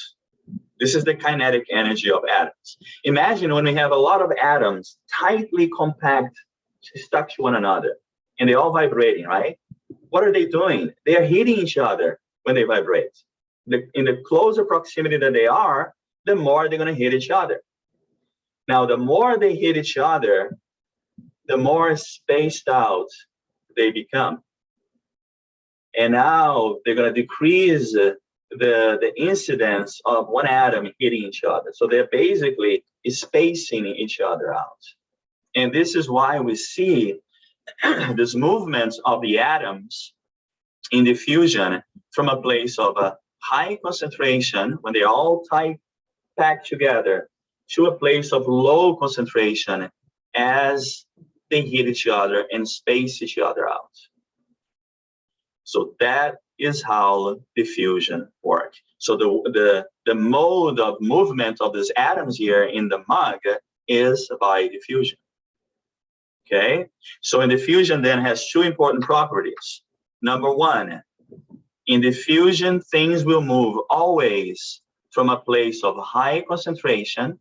This is the kinetic energy of atoms. Imagine when we have a lot of atoms tightly compact, stuck to one another, and they're all vibrating, right? What are they doing? They are hitting each other when they vibrate. In the closer proximity that they are, the more they're going to hit each other. Now, the more they hit each other, the more spaced out they become. And now they're going to decrease the incidence of one atom hitting each other. So they're basically spacing each other out. And this is why we see this movement of the atoms in diffusion from a place of a high concentration, when they're all tight, packed together, to a place of low concentration as they hit each other and space each other out. So that is how diffusion works. So the mode of movement of these atoms here in the mug is by diffusion. Okay, so in diffusion then has two important properties. Number one, in diffusion, things will move always from a place of high concentration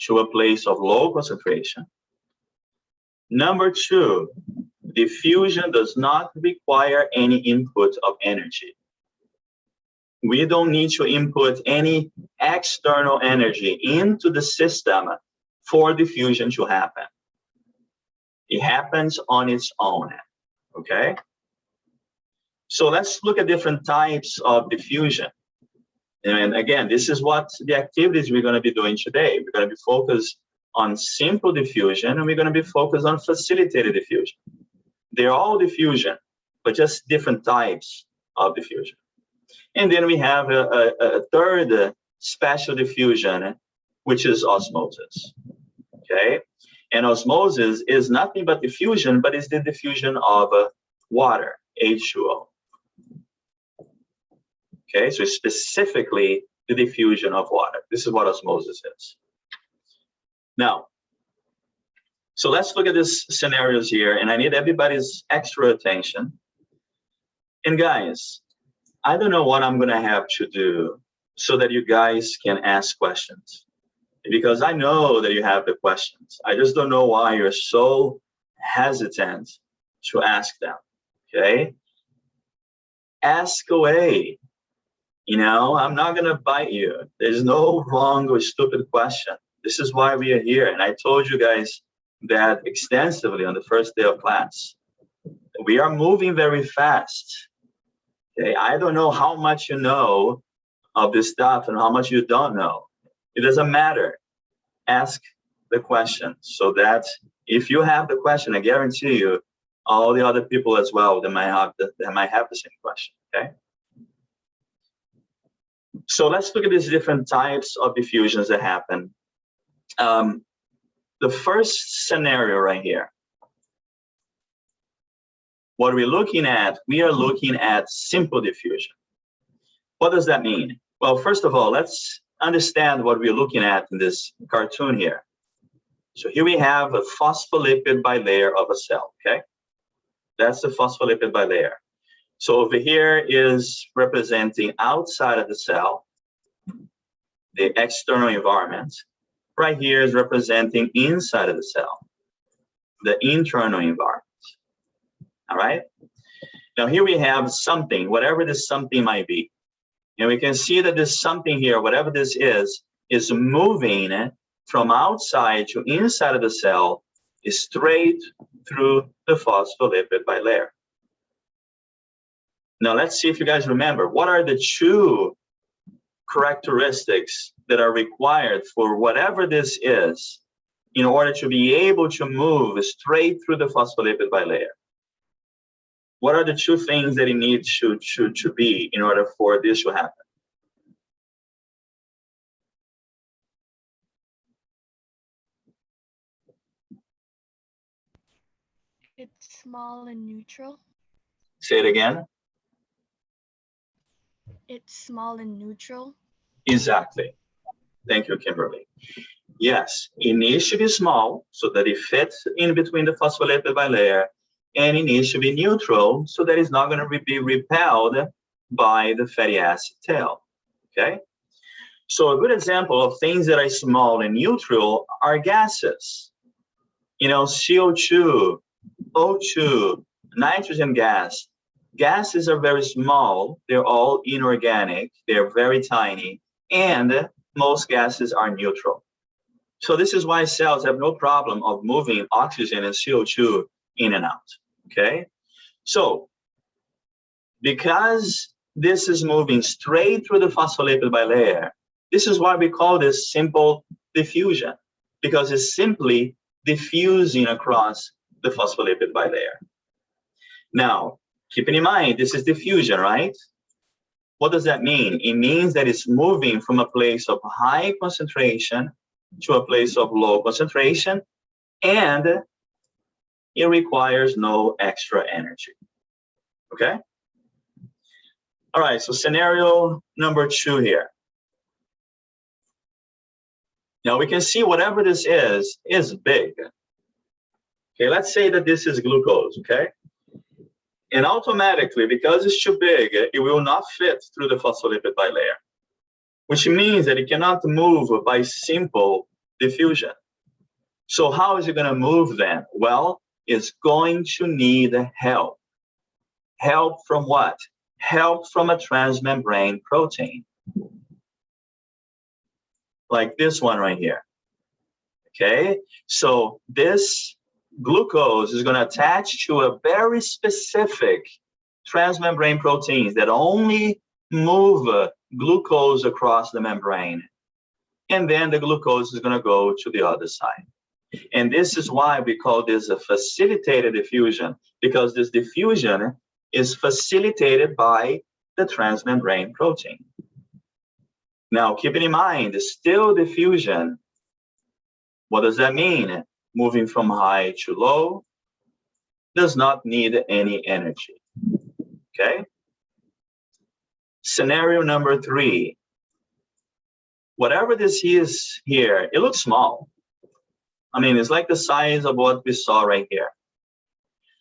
to a place of low concentration. Number two, diffusion does not require any input of energy. We don't need to input any external energy into the system for diffusion to happen. It happens on its own, okay? So let's look at different types of diffusion. And again, this is what the activities we're going to be doing today. We're going to be focused on simple diffusion, and we're going to be focused on facilitated diffusion. They're all diffusion, but just different types of diffusion. And then we have a third special diffusion, which is osmosis, okay? And osmosis is nothing but diffusion, but it's the diffusion of water, H2O. Okay, so specifically the diffusion of water. This is what osmosis is. Now, so let's look at these scenarios here, and I need everybody's extra attention. And guys, I don't know what I'm going to have to do so that you guys can ask questions, because I know that you have the questions. I just don't know why you're so hesitant to ask them, okay? Ask away. You know, I'm not going to bite you. There's no wrong or stupid question. This is why we are here. And I told you guys that extensively on the first day of class. We are moving very fast. Okay, I don't know how much you know of this stuff and how much you don't know. It doesn't matter. Ask the question, so that if you have the question, I guarantee you, all the other people as well, they might have the same question. Okay. So let's look at these different types of diffusions that happen. The first scenario right here. What we're looking at, we are looking at simple diffusion. What does that mean? Well, first of all, let's understand what we're looking at in this cartoon here. So here we have a phospholipid bilayer of a cell, okay? That's the phospholipid bilayer. So over here is representing outside of the cell, the external environment. Right here is representing inside of the cell, the internal environment. All right? Now here we have something, whatever this something might be. And we can see that this something here, whatever this is moving from outside to inside of the cell, is straight through the phospholipid bilayer. Now let's see if you guys remember, what are the two characteristics that are required for whatever this is in order to be able to move straight through the phospholipid bilayer? What are the two things that it needs to be in order for this to happen? It's small and neutral. Say it again. It's small and neutral. Exactly. Thank you, Kimberly. Yes, it needs to be small so that it fits in between the phospholipid bilayer, and it needs to be neutral so that it's not going to be repelled by the fatty acid tail. Okay? So a good example of things that are small and neutral are gases. You know, CO2, O2, nitrogen gas. Gases are very small. They're all inorganic. They're very tiny. And most gases are neutral. So this is why cells have no problem of moving oxygen and CO2 in and out, okay? So because this is moving straight through the phospholipid bilayer, this is why we call this simple diffusion, because it's simply diffusing across the phospholipid bilayer. Now, keeping in mind, this is diffusion, right? What does that mean? It means that it's moving from a place of high concentration to a place of low concentration, and it requires no extra energy. Okay? All right, so scenario number 2 here. Now we can see whatever this is big. Okay, let's say that this is glucose, okay? And automatically, because it's too big, it will not fit through the phospholipid bilayer, which means that it cannot move by simple diffusion. So how is it going to move then? Well, it's going to need help. Help from what? Help from a transmembrane protein. Like this one right here. Okay, so this glucose is going to attach to a very specific transmembrane proteins that only move glucose across the membrane. And then the glucose is going to go to the other side. And this is why we call this a facilitated diffusion, because this diffusion is facilitated by the transmembrane protein. Now, keeping in mind, still diffusion, what does that mean? Moving from high to low does not need any energy. Okay? Scenario number 3. Whatever this is here, it looks small. I mean, it's like the size of what we saw right here.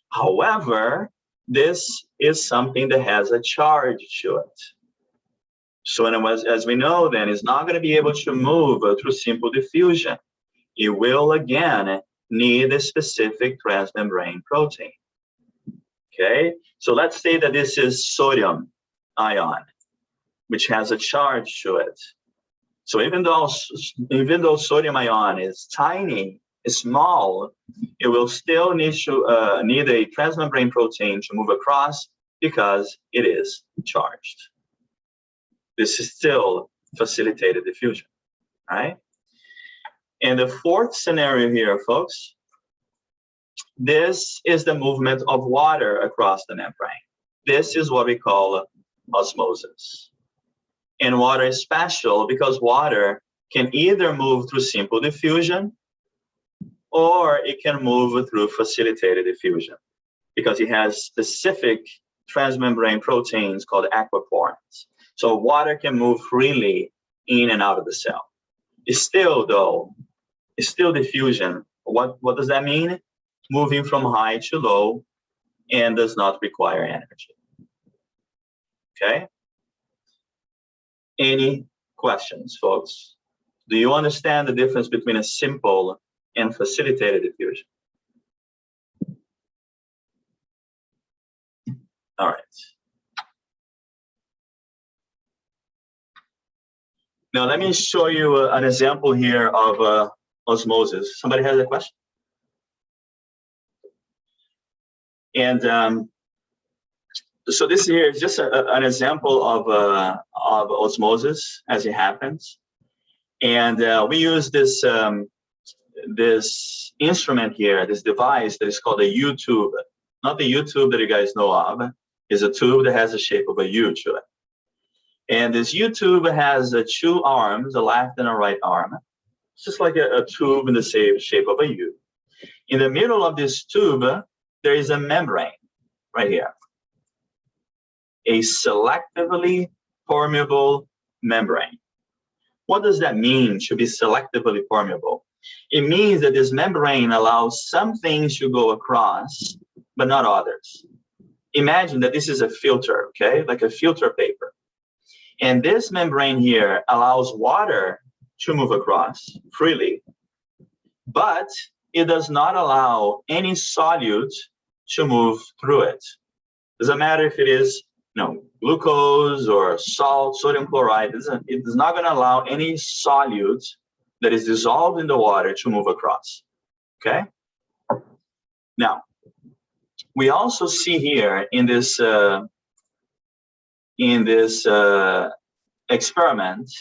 However, this is something that has a charge to it. So as we know, then, it's not going to be able to move through simple diffusion. It will, again, need a specific transmembrane protein. Okay? So let's say that this is sodium ion, which has a charge to it. So even though sodium ion is tiny, is small, it will still need a transmembrane protein to move across because it is charged. This is still facilitated diffusion, right? And the 4th scenario here, folks, this is the movement of water across the membrane. This is what we call osmosis. And water is special because water can either move through simple diffusion or it can move through facilitated diffusion because it has specific transmembrane proteins called aquaporins. So water can move freely in and out of the cell. It's still, though, it's still diffusion. What does that mean? Moving from high to low and does not require energy. Okay? Any questions, folks? Do you understand the difference between a simple and facilitated diffusion? All right. Now, let me show you an example here of osmosis. Somebody has a question? And so this here is just an example of osmosis as it happens. And we use this, this instrument here, this device that is called a U-tube. Not the U-tube that you guys know of. It's a tube that has the shape of a U to it. And this U-tube has 2 arms, a left and a right arm. It's just like a tube in the shape of a U. In the middle of this tube, there is a membrane right here. A selectively permeable membrane. What does that mean, to be selectively permeable? It means that this membrane allows some things to go across, but not others. Imagine that this is a filter, okay? Like a filter paper. And this membrane here allows water to move across freely, but it does not allow any solute to move through it. Doesn't matter if it is glucose or salt, sodium chloride, it is not going to allow any solute that is dissolved in the water to move across, okay? Now, we also see here in this experiment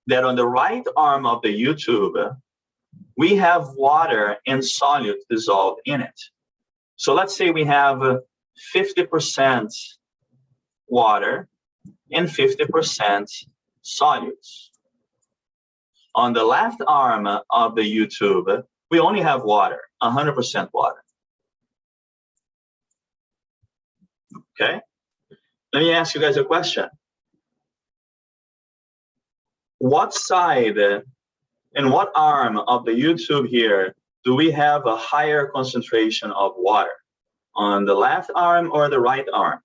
that on the right arm of the U-tube, we have water and solute dissolved in it. So let's say we have 50% water and 50% solutes. On the left arm of the U-tube, we only have water, 100% water. Okay? Let me ask you guys a question. What side and what arm of the U-tube here do we have a higher concentration of water? On the left arm or the right arm?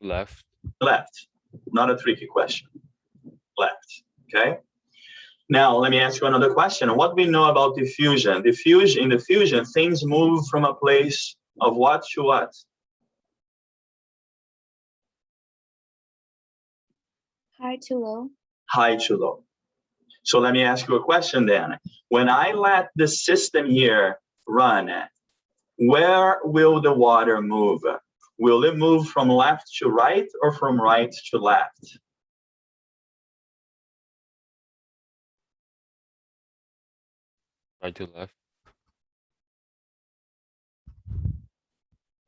Left. Left. Not a tricky question. Left. Okay? Now, let me ask you another question. What do we know about diffusion? In diffusion, things move from a place of what to what? High to low. High to low. So let me ask you a question then. When I let the system here run, where will the water move? Will it move from left to right or from right to left? Right to left.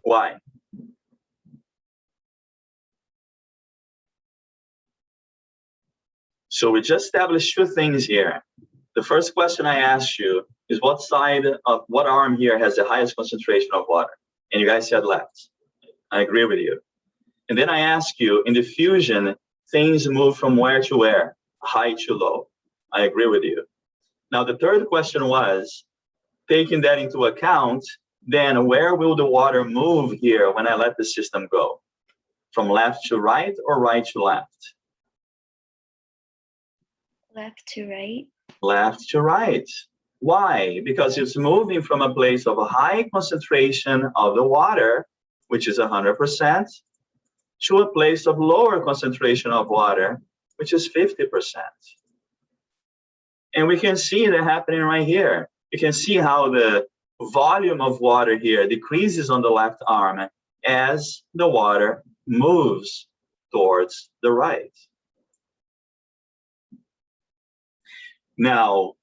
Why? So we just established two things here. The first question I asked you is what side of what arm here has the highest concentration of water? And you guys said left. I agree with you. And then I ask you, in diffusion, things move from where to where? High to low. I agree with you. Now, the third question was, taking that into account, then where will the water move here when I let the system go? From left to right or right to left? Left to right. Left to right. Why? Because it's moving from a place of a high concentration of the water, which is 100%, to a place of lower concentration of water, which is 50%. And we can see that happening right here. You can see how the volume of water here decreases on the left arm as the water moves towards the right. Now,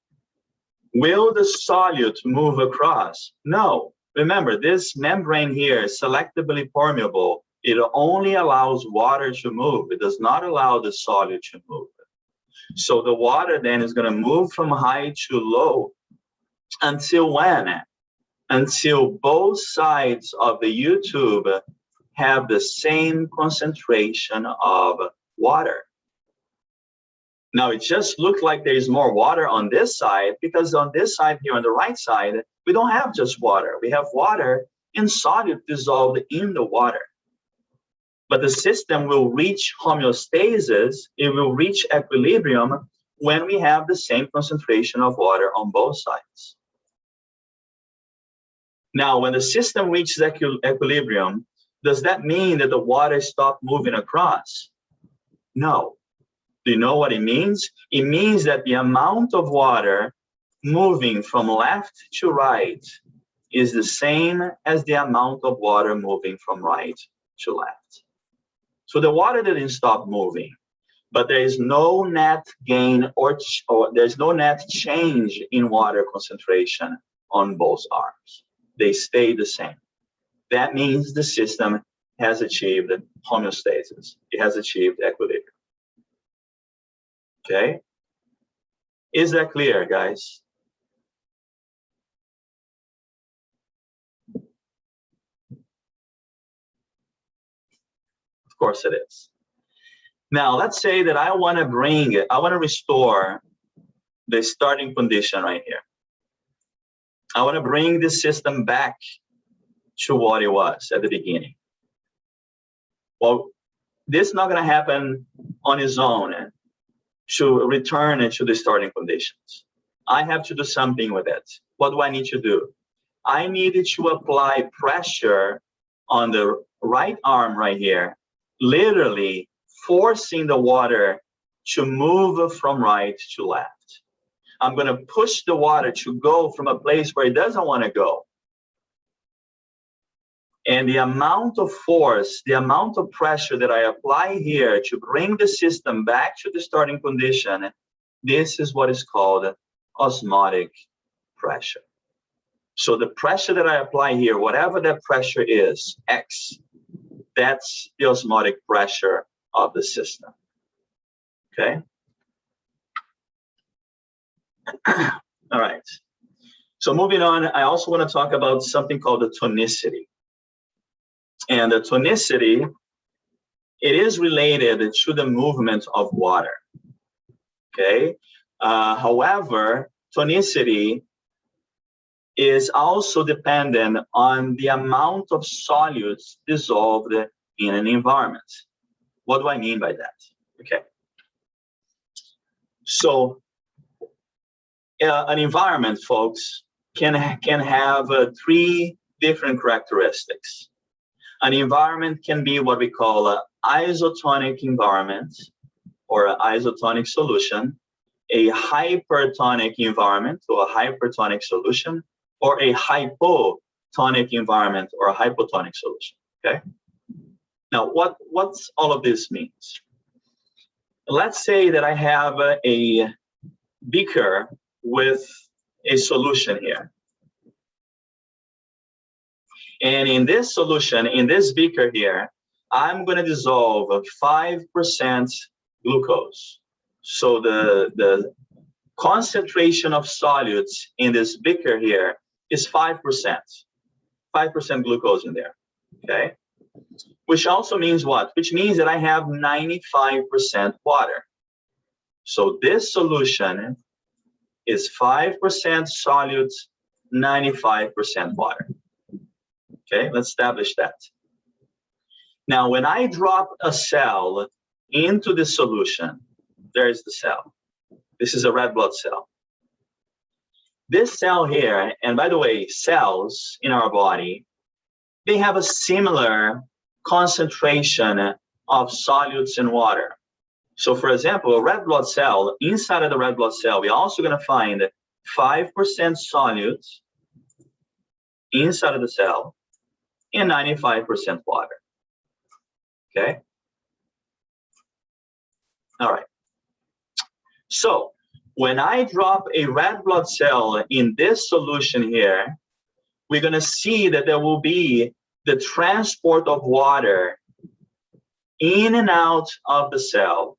will the solute move across? No. Remember, this membrane here is selectively permeable. It only allows water to move. It does not allow the solute to move. So the water then is going to move from high to low until when? Until both sides of the U-tube have the same concentration of water. Now, it just looks like there is more water on this side because on this side here on the right side, we don't have just water. We have water and solute dissolved in the water. But the system will reach homeostasis, it will reach equilibrium when we have the same concentration of water on both sides. Now, when the system reaches equilibrium, does that mean that the water stopped moving across? No. Do you know what it means? It means that the amount of water moving from left to right is the same as the amount of water moving from right to left. So the water didn't stop moving, but there is no net gain or there's no net change in water concentration on both arms. They stay the same. That means the system has achieved homeostasis. It has achieved equilibrium. Okay? Is that clear, guys? Of course it is. Now, let's say that I want to restore the starting condition right here. I want to bring the system back to what it was at the beginning. Well, this is not going to happen on its own to return it to the starting conditions. I have to do something with it. What do I need to do? I needed to apply pressure on the right arm right here, literally forcing the water to move from right to left. I'm going to push the water to go from a place where it doesn't want to go. And the amount of force, the amount of pressure that I apply here to bring the system back to the starting condition, this is what is called osmotic pressure. So the pressure that I apply here, whatever that pressure is, X, that's the osmotic pressure of the system. Okay? All right. So moving on, I also want to talk about something called the tonicity. And the tonicity, it is related to the movement of water. Okay? However, tonicity is also dependent on the amount of solutes dissolved in an environment. What do I mean by that? Okay. So an environment, folks, can have three different characteristics. An environment can be what we call an isotonic environment or an isotonic solution, a hypertonic environment or a hypertonic solution, or a hypotonic environment or a hypotonic solution. Okay. Now, what's all of this means? Let's say that I have a beaker with a solution here. And in this solution, in this beaker here, I'm going to dissolve 5% glucose. So the concentration of solutes in this beaker here is 5%. 5% glucose in there, okay? Which also means what? Which means that I have 95% water. So this solution is 5% solutes, 95% water. Okay, let's establish that. Now, when I drop a cell into the solution, there's the cell. This is a red blood cell. This cell here, and by the way, cells in our body, they have a similar concentration of solutes in water. So for example, a red blood cell, inside of the red blood cell, we're also going to find 5% solutes inside of the cell and 95% water. Okay? All right. So when I drop a red blood cell in this solution here, we're going to see that there will be the transport of water in and out of the cell.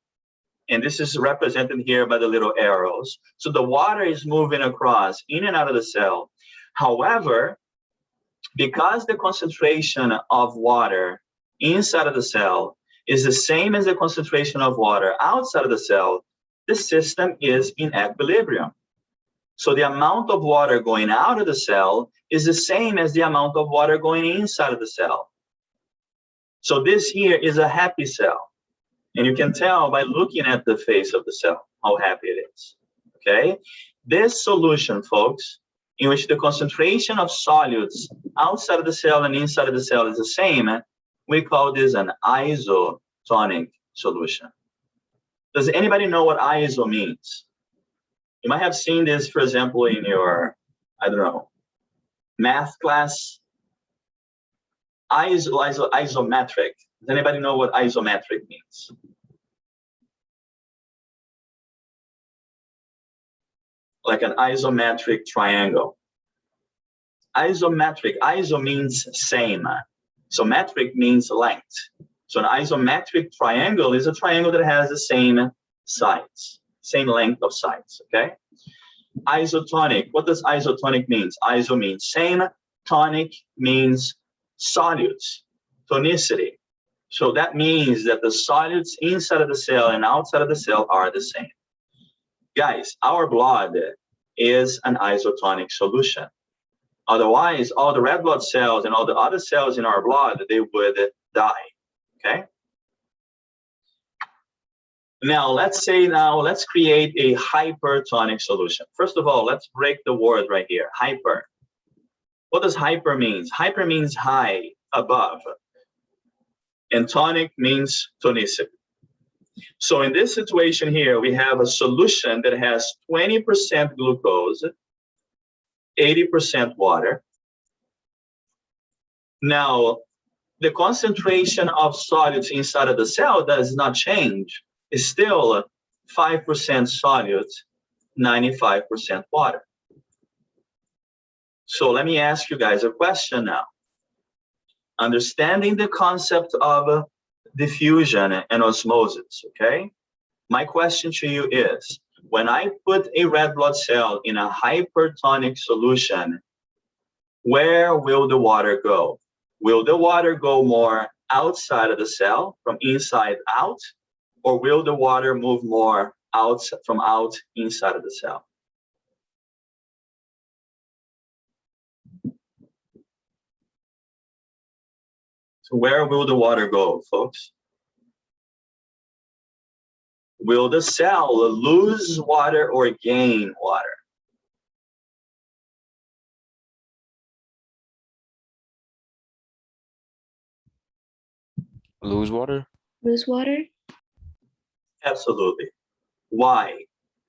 And this is represented here by the little arrows. So the water is moving across in and out of the cell. However, because the concentration of water inside of the cell is the same as the concentration of water outside of the cell, the system is in equilibrium. So the amount of water going out of the cell is the same as the amount of water going inside of the cell. So this here is a happy cell. And you can tell by looking at the face of the cell how happy it is. Okay? This solution, folks, in which the concentration of solutes outside of the cell and inside of the cell is the same, we call this an isotonic solution. Does anybody know what iso means? You might have seen this, for example, in your, I don't know, math class. Isometric. Does anybody know what isometric means? Like an isometric triangle. Isometric, iso means same. So metric means length. So an isometric triangle is a triangle that has the same sides, same length of sides, okay? Isotonic, what does isotonic means? Iso means same, tonic means solutes, tonicity. So that means that the solids inside of the cell and outside of the cell are the same. Guys, our blood is an isotonic solution. Otherwise, all the red blood cells and all the other cells in our blood, they would die, okay? Now, let's create a hypertonic solution. First of all, let's break the word right here, hyper. What does hyper mean? Hyper means high, above. And tonic means tonicity. So in this situation here, we have a solution that has 20% glucose, 80% water. Now, the concentration of solids inside of the cell does not change. It's still 5% solids, 95% water. So let me ask you guys a question now. Understanding the concept of diffusion and osmosis, okay? My question to you is, when I put a red blood cell in a hypertonic solution, where will the water go? Will the water go more outside of the cell, from inside out, or will the water move more out inside of the cell? So where will the water go, folks? Will the cell lose water or gain water? Lose water? Lose water? Absolutely. Why?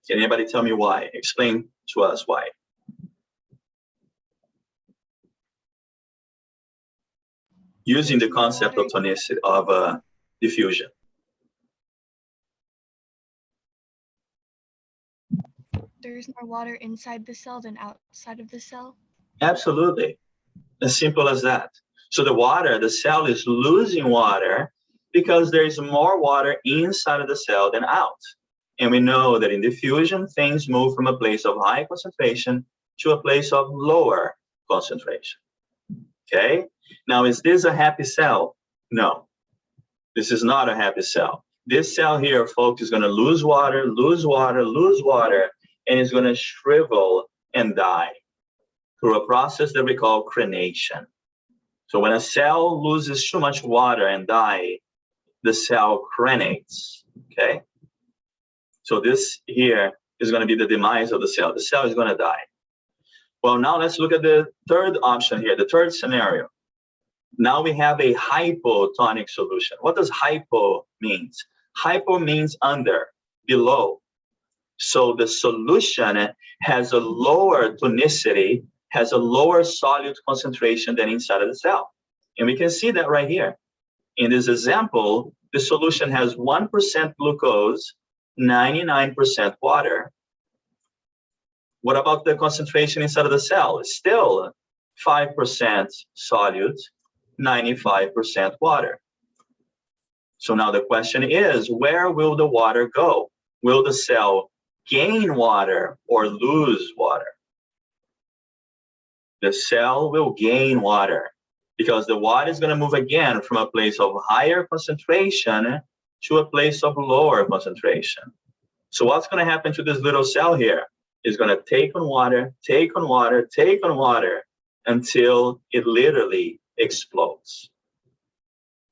Can anybody tell me why? Explain to us why. Using the concept of tonicity, of diffusion. There's more water inside the cell than outside of the cell? Absolutely. As simple as that. So the cell is losing water because there is more water inside of the cell than out. And we know that in diffusion, things move from a place of high concentration to a place of lower concentration. Okay? Now, is this a happy cell? No, this is not a happy cell. This cell here, folks, is going to lose water, lose water, lose water, and is going to shrivel and die through a process that we call crenation. So when a cell loses too much water and die, the cell crenates, okay? So this here is going to be the demise of the cell. The cell is going to die. Well, now let's look at the third option here, the third scenario. Now we have a hypotonic solution. What does hypo mean? Hypo means under, below. So the solution has a lower tonicity, has a lower solute concentration than inside of the cell. And we can see that right here. In this example, the solution has 1% glucose, 99% water. What about the concentration inside of the cell? It's still 5% solute, 95% water. So now the question is, where will the water go? Will the cell gain water or lose water? The cell will gain water because the water is going to move again from a place of higher concentration to a place of lower concentration. So what's going to happen to this little cell here? It's going to take on water, take on water, take on water until it literally explodes.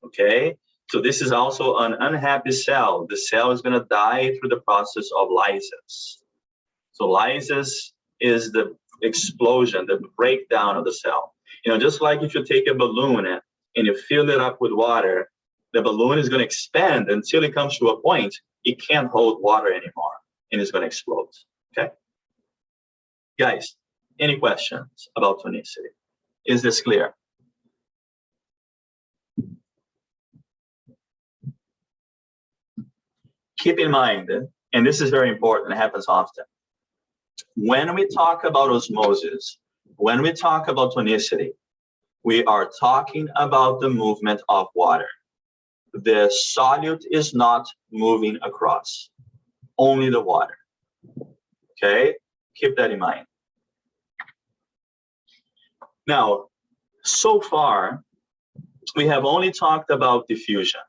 Okay? So this is also an unhappy cell. The cell is going to die through the process of lysis. So lysis is the explosion, the breakdown of the cell. You know, just like if you take a balloon and you fill it up with water, the balloon is going to expand until it comes to a point it can't hold water anymore and it's going to explode. Okay? Guys, any questions about tonicity? Is this clear? Keep in mind, and this is very important, it happens often. When we talk about osmosis, when we talk about tonicity, we are talking about the movement of water. The solute is not moving across, only the water. Okay? Keep that in mind. Now, so far, we have only talked about diffusion.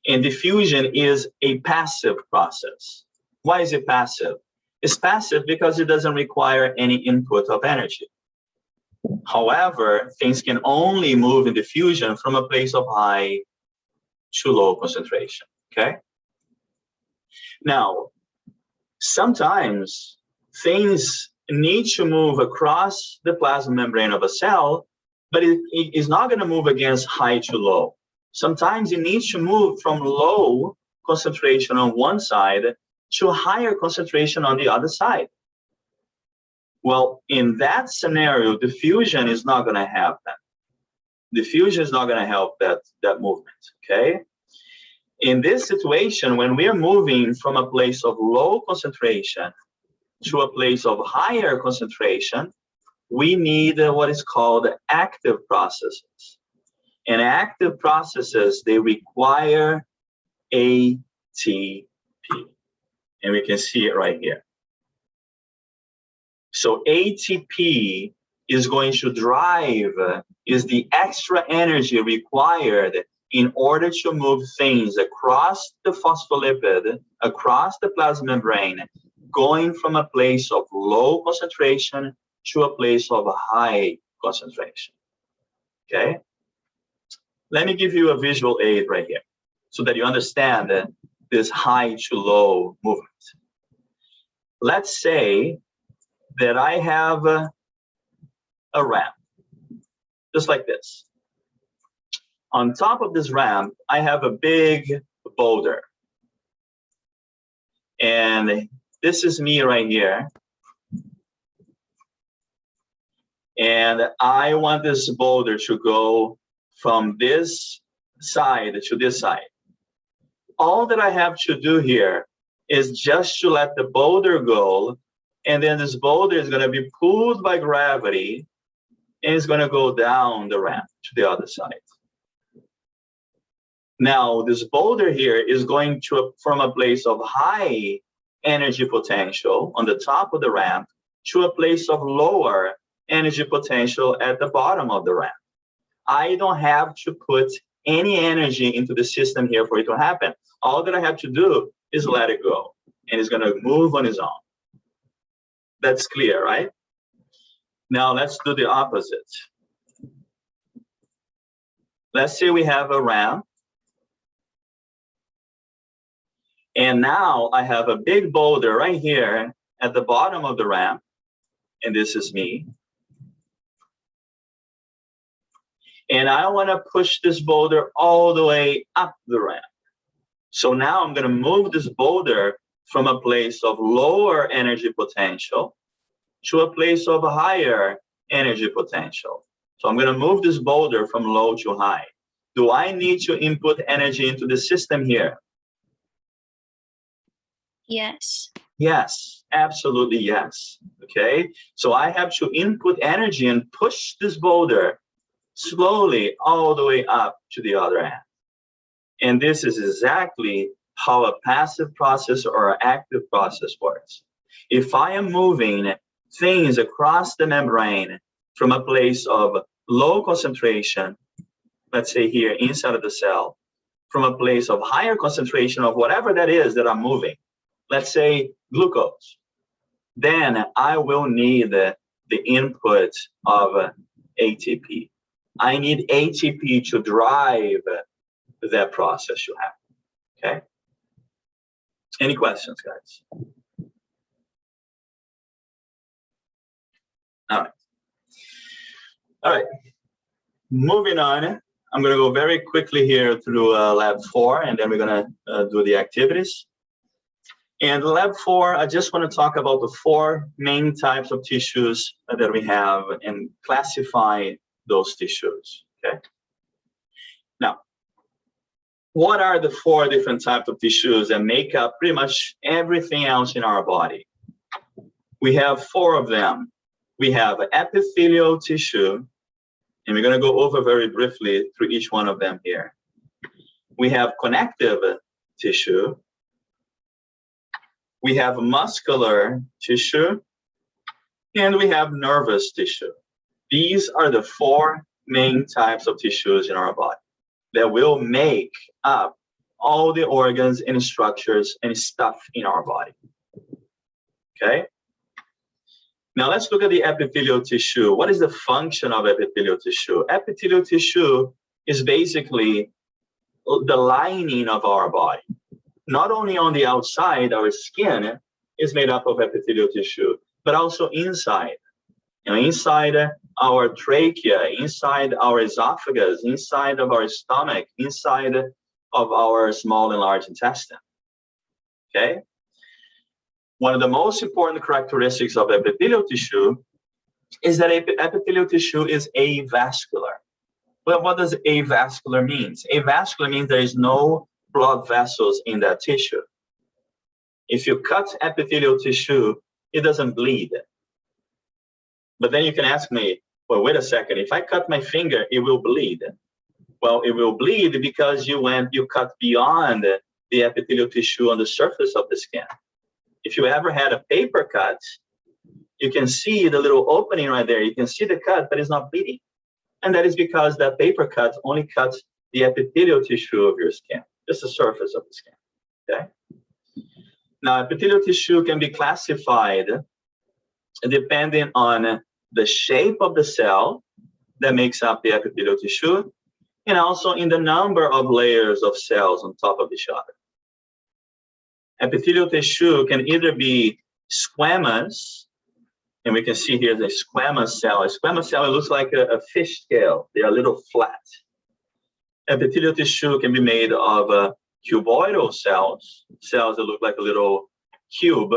And diffusion is a passive process. Why is it passive? It's passive because it doesn't require any input of energy. However, things can only move in diffusion from a place of high to low concentration, okay? Now, sometimes things need to move across the plasma membrane of a cell, but it is not going to move against high to low. Sometimes it needs to move from low concentration on one side to higher concentration on the other side. Well, in that scenario, diffusion is not going to happen. Diffusion is not going to help that movement, okay? In this situation, when we are moving from a place of low concentration to a place of higher concentration, we need what is called active processes. And active processes, they require ATP. And we can see it right here. So ATP is going to drive, is the extra energy required in order to move things across the phospholipid, across the plasma membrane, going from a place of low concentration to a place of high concentration, okay? Let me give you a visual aid right here so that you understand this high to low movement. Let's say that I have a ramp, just like this. On top of this ramp, I have a big boulder. And this is me right here. And I want this boulder to go from this side to this side. All that I have to do here is just to let the boulder go, and then this boulder is going to be pulled by gravity, and it's going to go down the ramp to the other side. Now, this boulder here is going to, from a place of high energy potential on the top of the ramp to a place of lower energy potential at the bottom of the ramp. I don't have to put any energy into the system here for it to happen. All that I have to do is let it go, and it's going to move on its own. That's clear, right? Now let's do the opposite. Let's say we have a ramp, and now I have a big boulder right here at the bottom of the ramp, and this is me. And I want to push this boulder all the way up the ramp. So now I'm going to move this boulder from a place of lower energy potential to a place of higher energy potential. So I'm going to move this boulder from low to high. Do I need to input energy into the system here? Yes. Yes, absolutely yes. Okay, so I have to input energy and push this boulder slowly all the way up to the other end. And this is exactly how a passive process or an active process works. If I am moving things across the membrane from a place of low concentration, let's say here inside of the cell, from a place of higher concentration of whatever that is that I'm moving, let's say glucose, then I will need the input of ATP. I need ATP to drive that process to happen, okay? Any questions, guys? All right. All right, moving on. I'm going to go very quickly here through lab 4, and then we're going to do the activities. And lab 4, I just want to talk about the 4 main types of tissues that we have and classify those tissues, okay? Now, what are the 4 different types of tissues that make up pretty much everything else in our body? We have 4 of them. We have epithelial tissue, and we're going to go over very briefly through each one of them here. We have connective tissue. We have muscular tissue, and we have nervous tissue. These are the 4 main types of tissues in our body that will make up all the organs and structures and stuff in our body. Okay? Now let's look at the epithelial tissue. What is the function of epithelial tissue? Epithelial tissue is basically the lining of our body. Not only on the outside, our skin is made up of epithelial tissue, but also inside. You know, inside our trachea, inside our esophagus, inside of our stomach, inside of our small and large intestine. Okay? One of the most important characteristics of epithelial tissue is that epithelial tissue is avascular. Well, what does avascular mean? Avascular means there is no blood vessels in that tissue. If you cut epithelial tissue, it doesn't bleed. But then you can ask me, well, wait a second, if I cut my finger, it will bleed. Well, it will bleed because you cut beyond the epithelial tissue on the surface of the skin. If you ever had a paper cut, you can see the little opening right there. You can see the cut, but it's not bleeding. And that is because that paper cut only cuts the epithelial tissue of your skin, just the surface of the skin, okay? Now, epithelial tissue can be classified depending on the shape of the cell that makes up the epithelial tissue, and also in the number of layers of cells on top of each other. Epithelial tissue can either be squamous, and we can see here the squamous cell. A squamous cell, it looks like a fish scale. They are a little flat. Epithelial tissue can be made of cuboidal cells, cells that look like a little cube,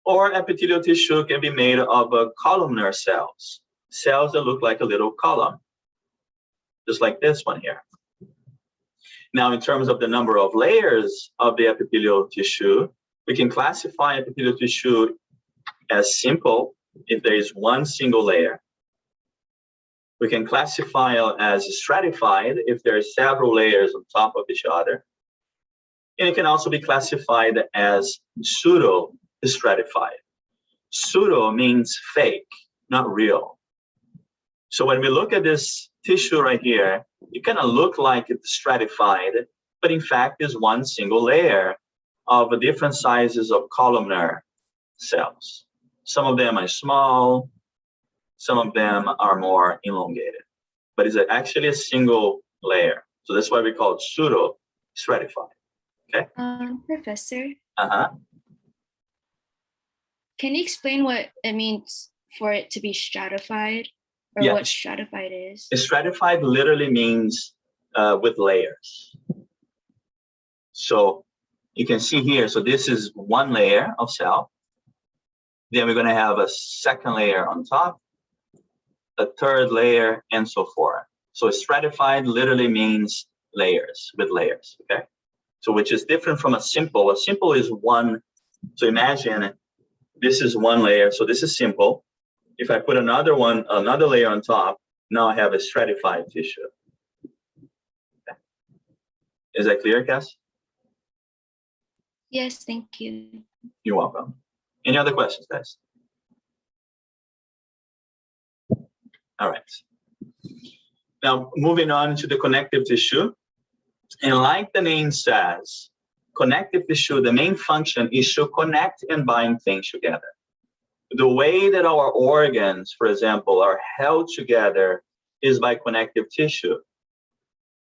or epithelial tissue can be made of columnar cells, cells that look like a little column, just like this one here. Now, in terms of the number of layers of the epithelial tissue, we can classify epithelial tissue as simple if there is one single layer. We can classify it as stratified if there are several layers on top of each other. And it can also be classified as pseudo-stratified. Pseudo means fake, not real. So when we look at this tissue right here, it kind of look like it's stratified, but in fact is one single layer of different sizes of columnar cells. Some of them are small, some of them are more elongated, but it's actually a single layer. So that's why we call it pseudo-stratified, okay? Professor, Uh-huh. can you explain what it means for it to be stratified, or Yeah. what stratified is? Stratified literally means with layers. So you can see here, so this is one layer of cell. Then we're going to have a second layer on top, a third layer, and so forth. So stratified literally means layers, with layers, okay? So which is different from a simple. A simple is one. So imagine this is one layer. So this is simple. If I put another layer on top, now I have a stratified tissue. Okay. Is that clear, Cass? Yes, thank you. You're welcome. Any other questions, guys? All right. Now, moving on to the connective tissue. And like the name says, connective tissue, the main function is to connect and bind things together. The way that our organs, for example, are held together is by connective tissue.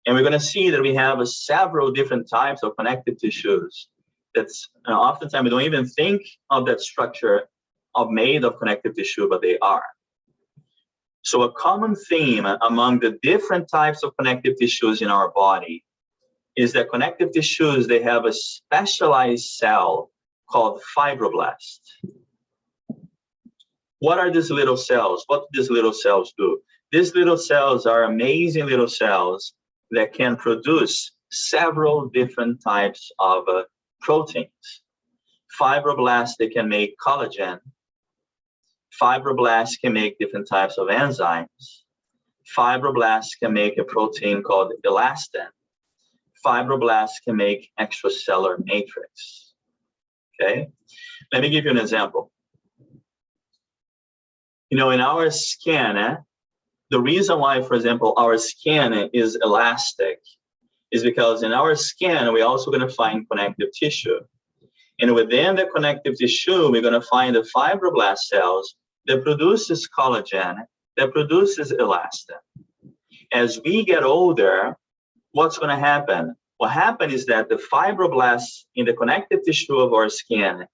And we're going to see that we have several different types of connective tissues. That's oftentimes we don't even think of that structure of made of connective tissue, but they are. So a common theme among the different types of connective tissues in our body is that connective tissues, they have a specialized cell called fibroblast. What are these little cells? What do these little cells do? These little cells are amazing little cells that can produce several different types of proteins. Fibroblasts, they can make collagen. Fibroblasts can make different types of enzymes. Fibroblasts can make a protein called elastin. Fibroblasts can make extracellular matrix. Okay, let me give you an example. You know, in our skin, The reason why, for example, our skin is elastic is because in our skin, we're also going to find connective tissue. And within the connective tissue, we're going to find the fibroblast cells that produces collagen, that produces elastin. As we get older, what's going to happen? What happens is that the fibroblasts in the connective tissue of our skin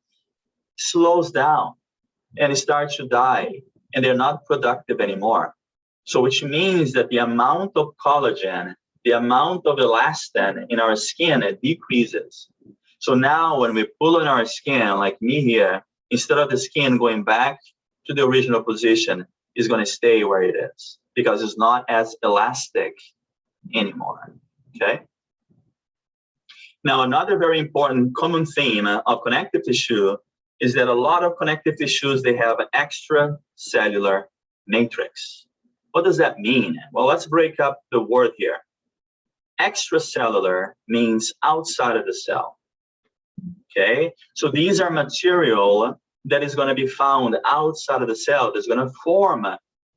slows down and it starts to die, and they're not productive anymore. So which means that the amount of collagen, the amount of elastin in our skin, it decreases. So now when we pull on our skin, like me here, instead of the skin going back to the original position, it's going to stay where it is because it's not as elastic anymore, okay? Now, another very important common theme of connective tissue is that a lot of connective tissues, they have an extracellular matrix. What does that mean? Well, let's break up the word here. Extracellular means outside of the cell, okay? So these are material that is going to be found outside of the cell that's going to form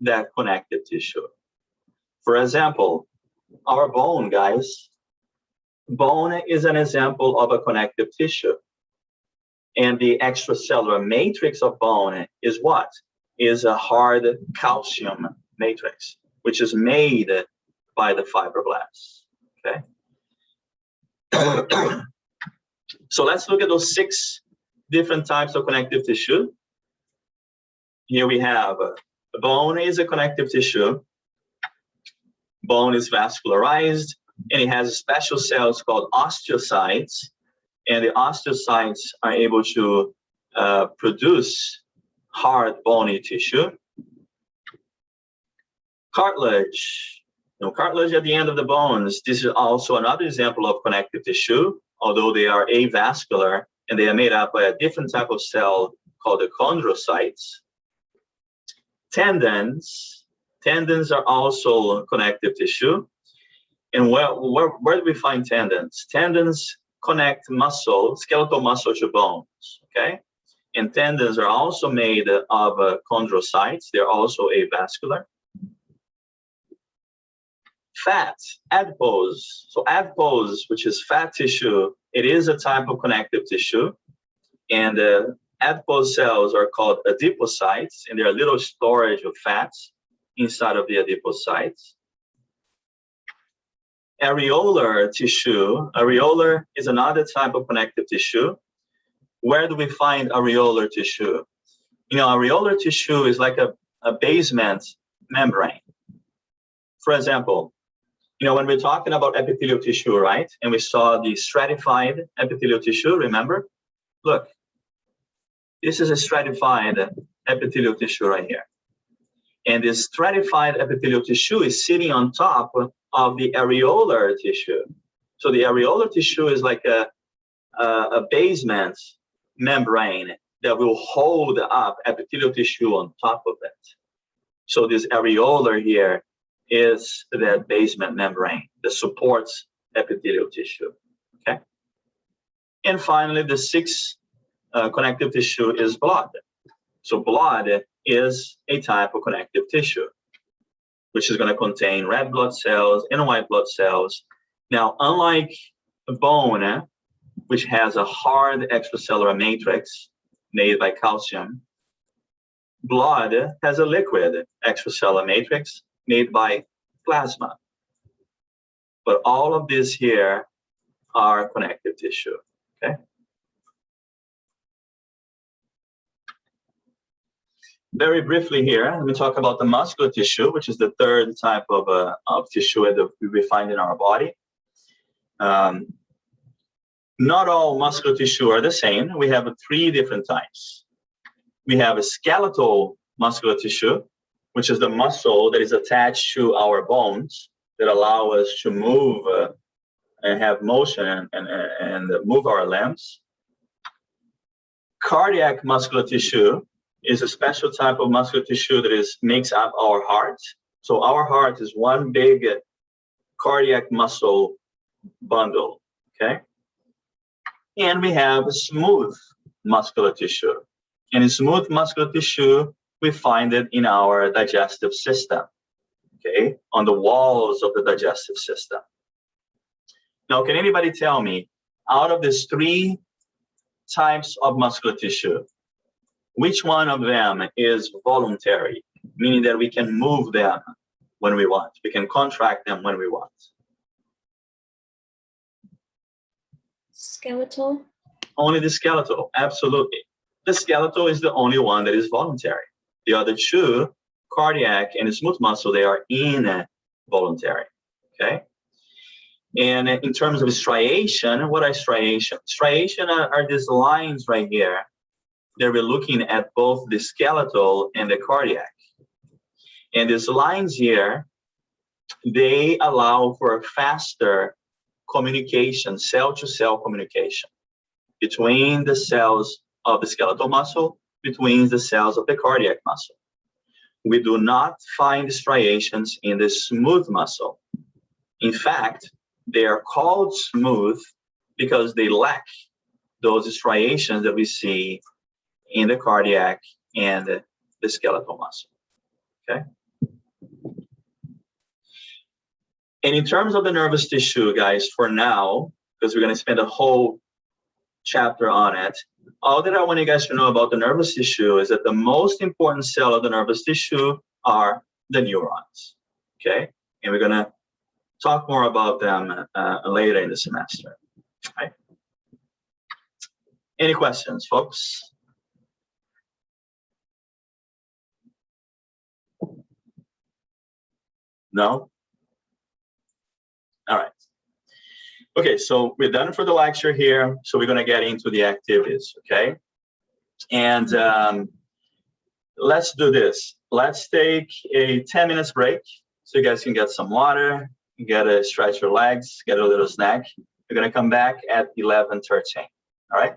that connective tissue. For example, our bone, guys. Bone is an example of a connective tissue. And the extracellular matrix of bone is what? Is a hard calcium matrix, which is made by the fibroblasts, okay? So let's look at those 6 different types of connective tissue. Here we have bone is a connective tissue. Bone is vascularized, and it has special cells called osteocytes, and the osteocytes are able to produce hard bony tissue. Cartilage, cartilage at the end of the bones. This is also another example of connective tissue, although they are avascular and they are made up by a different type of cell called the chondrocytes. Tendons are also connective tissue. And where do we find tendons? Tendons connect muscle, skeletal muscle to bones, okay? And tendons are also made of chondrocytes. They're also avascular. Fat, adipose. So adipose, which is fat tissue, it is a type of connective tissue. And adipose cells are called adipocytes, and they're a little storage of fats inside of the adipocytes. Areolar tissue. Areolar is another type of connective tissue. Where do we find areolar tissue? Areolar tissue is like a basement membrane. For example, when we're talking about epithelial tissue, right? And we saw the stratified epithelial tissue, remember? Look, this is a stratified epithelial tissue right here. And this stratified epithelial tissue is sitting on top of the areolar tissue. So the areolar tissue is like a basement membrane that will hold up epithelial tissue on top of it. So this areolar here is that basement membrane that supports epithelial tissue, okay? And finally, the 6th connective tissue is blood. So blood is a type of connective tissue, which is going to contain red blood cells and white blood cells. Now, unlike bone, which has a hard extracellular matrix made by calcium, blood has a liquid extracellular matrix made by plasma. But all of these here are connective tissue, okay? Very briefly here, let me talk about the muscular tissue, which is the 3rd type of tissue that we find in our body. Not all muscular tissue are the same. We have 3 different types. We have a skeletal muscular tissue, which is the muscle that is attached to our bones that allow us to move and have motion and move our limbs. Cardiac muscular tissue is a special type of muscular tissue that makes up our heart. So our heart is one big cardiac muscle bundle, okay? And we have smooth muscular tissue. And in smooth muscular tissue, we find it in our digestive system. okay, on the walls of the digestive system. Now, can anybody tell me, out of these three types of muscular tissue, which one of them is voluntary, meaning that we can move them when we want, we can contract them when we want? Skeletal. Only the skeletal, absolutely. The skeletal is the only one that is voluntary. The other two, cardiac and smooth muscle, they are involuntary, okay? And in terms of striation, what are striation? Striation are these lines right here that we're looking at both the skeletal and the cardiac. And these lines here, they allow for a faster communication, cell-to-cell communication between the cells of the skeletal muscle, between the cells of the cardiac muscle. We do not find striations in the smooth muscle. In fact, they are called smooth because they lack those striations that we see in the cardiac and the skeletal muscle, okay? And in terms of the nervous tissue, guys, for now, because we're going to spend a whole chapter on it, all that I want you guys to know about the nervous tissue is that the most important cell of the nervous tissue are the neurons, okay? And we're going to talk more about them later in the semester, right? Any questions, folks? No? All right. Okay, so we're done for the lecture here. So we're going to get into the activities, okay? And let's do this. Let's take a 10 minutes break so you guys can get some water, stretch your legs, get a little snack. We're going to come back at 11:13, all right?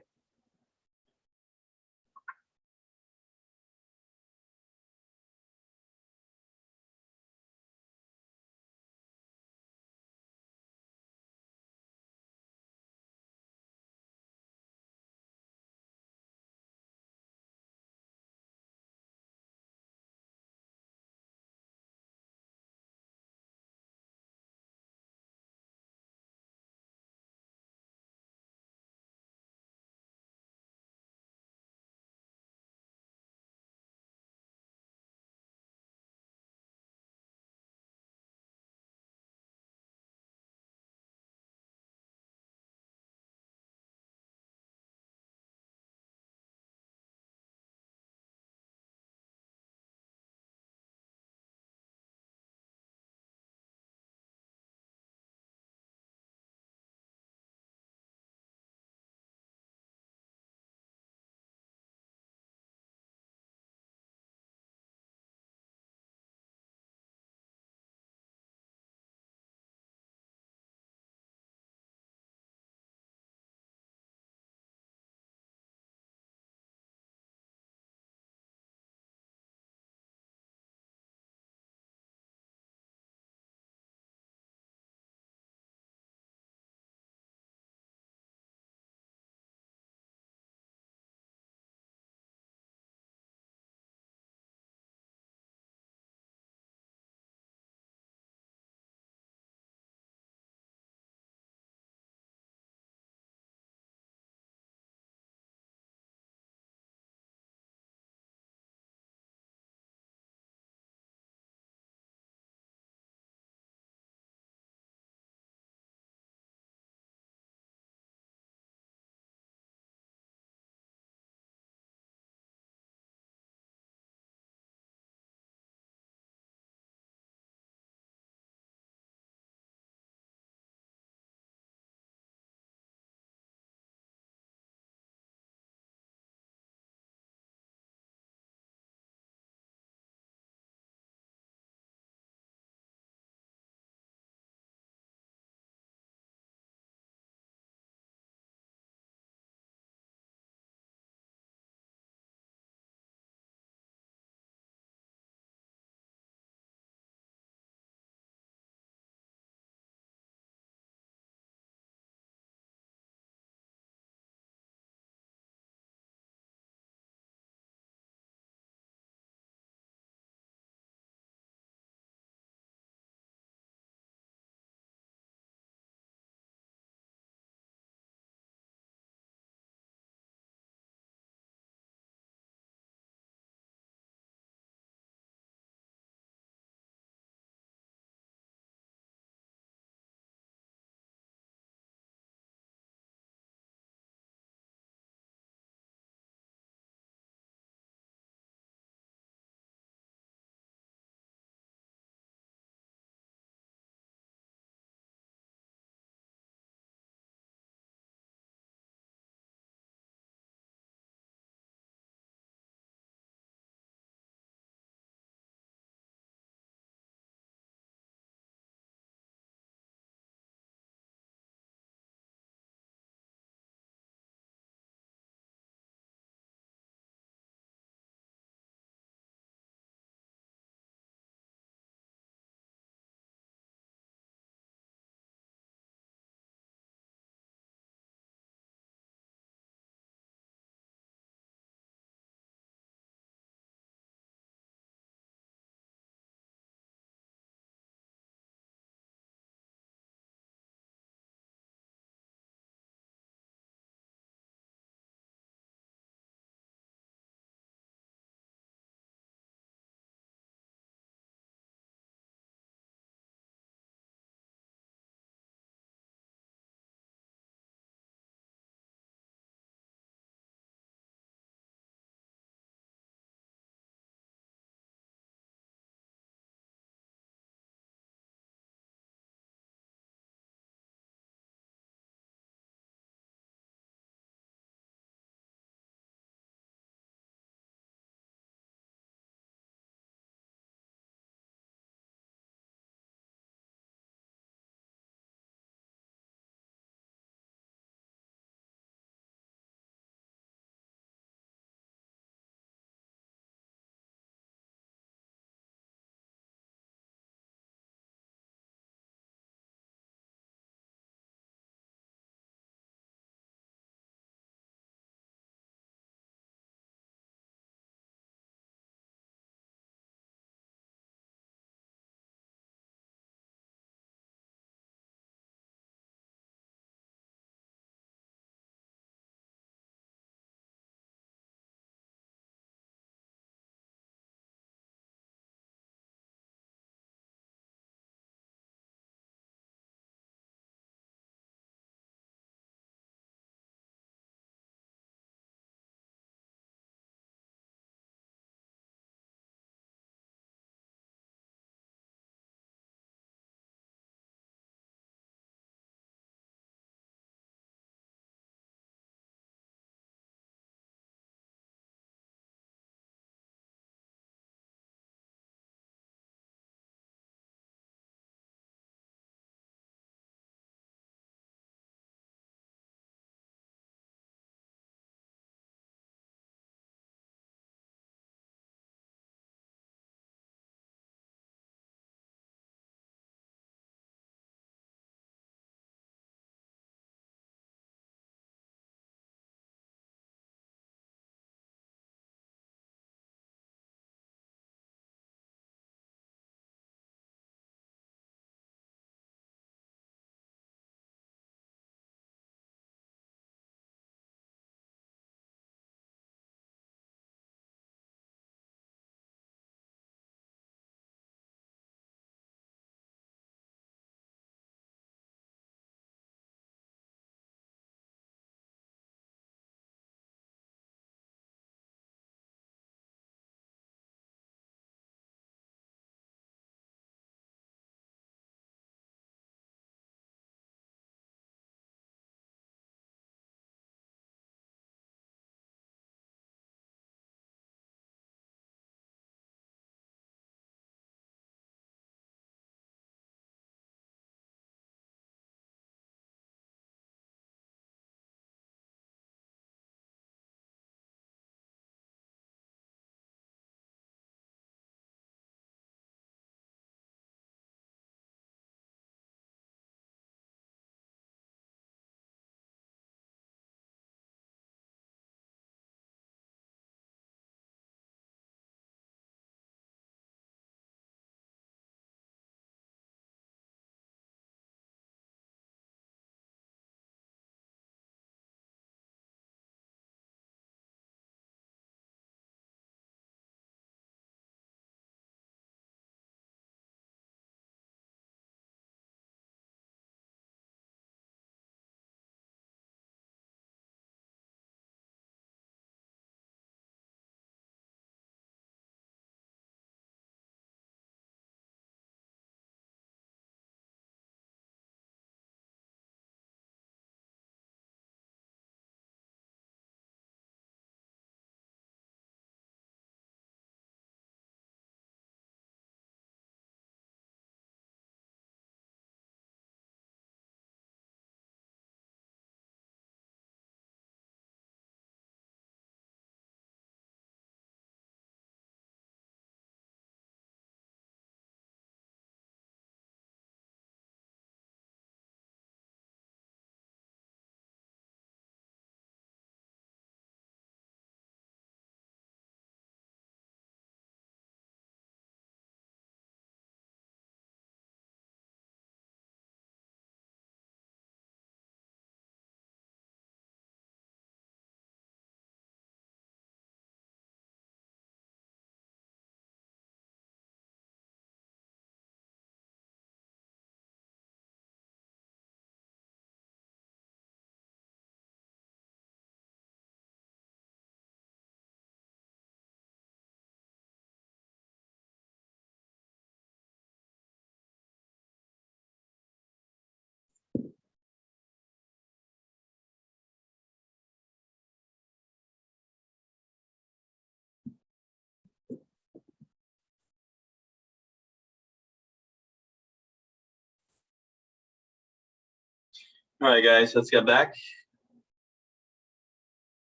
All right, guys, let's get back.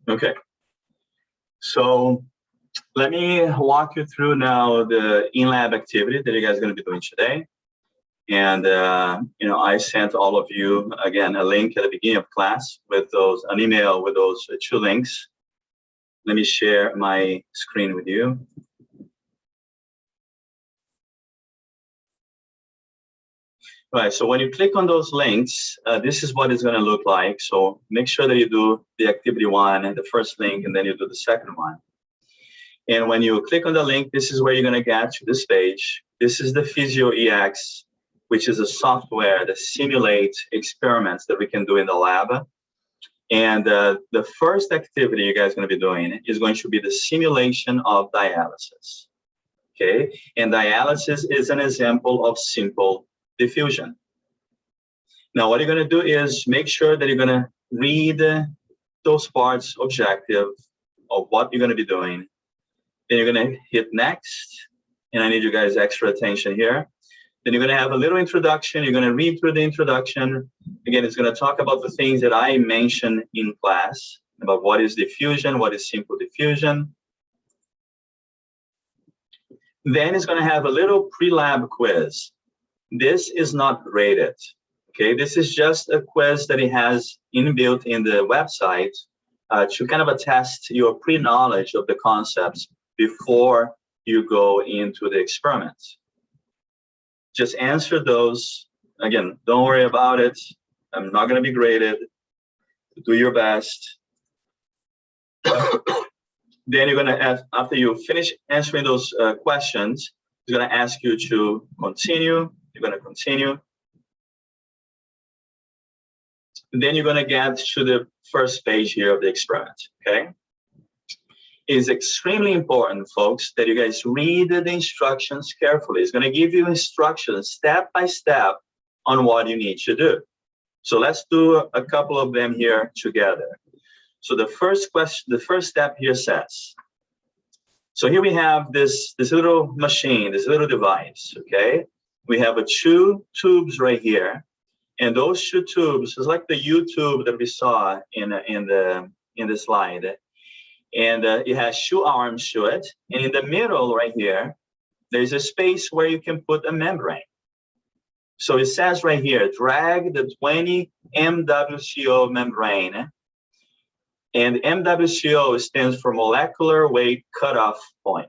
Okay, so let me walk you through now the in-lab activity that you guys are going to be doing today. And I sent all of you again a link at the beginning of class with an email with those 2 links. Let me share my screen with you. All right, so when you click on those links, this is what it's going to look like. So make sure that you do the activity 1 and the first link, and then you do the second one. And when you click on the link, this is where you're going to get to this page. This is the Physio EX, which is a software that simulates experiments that we can do in the lab. And the first activity you guys are going to be doing is going to be the simulation of dialysis. Okay, and dialysis is an example of simple diffusion. Now, what you're going to do is make sure that you're going to read those parts objective of what you're going to be doing. Then you're going to hit next, and I need you guys extra attention here. Then you're going to have a little introduction. You're going to read through the introduction. Again, it's going to talk about the things that I mentioned in class about what is diffusion, what is simple diffusion. Then it's going to have a little pre-lab quiz. This is not graded, okay? This is just a quiz that it has inbuilt in the website to kind of attest your pre-knowledge of the concepts before you go into the experiment. Just answer those. Again, don't worry about it. I'm not going to be graded. Do your best. Then you're going to ask, after you finish answering those questions, it's going to ask you to continue. You're going to continue. Then you're going to get to the first page here of the experiment, okay? It's extremely important, folks, that you guys read the instructions carefully. It's going to give you instructions step by step on what you need to do. So let's do a couple of them here together. So the first question, the first step here says, so here we have this little machine, this little device, okay? We have 2 tubes right here, and those 2 tubes is like the U tube that we saw in the slide, and it has 2 arms to it, and in the middle right here, there's a space where you can put a membrane. So it says right here, drag the 20 MWCO membrane, and MWCO stands for molecular weight cutoff point.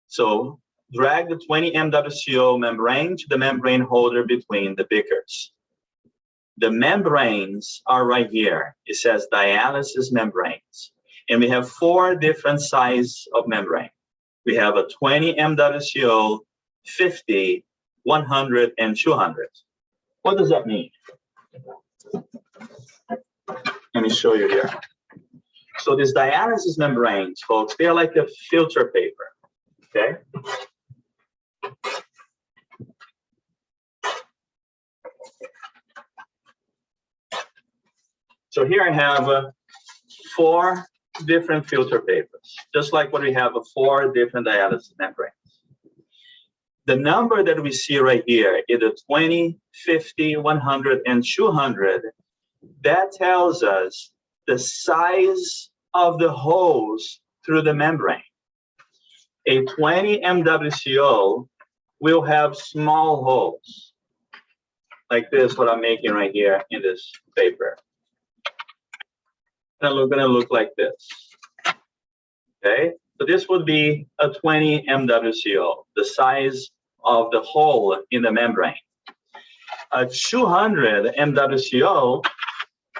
So drag the 20 MWCO membrane to the membrane holder between the beakers. The membranes are right here. It says dialysis membranes. And we have 4 different sizes of membrane. We have a 20 MWCO, 50, 100, and 200. What does that mean? Let me show you here. So these dialysis membranes, folks, they're like a filter paper, okay? So here I have 4 different filter papers, just like what we have 4 different dialysis membranes. The number that we see right here, either 20, 50, 100, and 200, that tells us the size of the holes through the membrane. A 20 MWCO will have small holes, like this, what I'm making right here in this paper. And it's gonna look like this, okay? So this would be a 20 MWCO, the size of the hole in the membrane. A 200 MWCO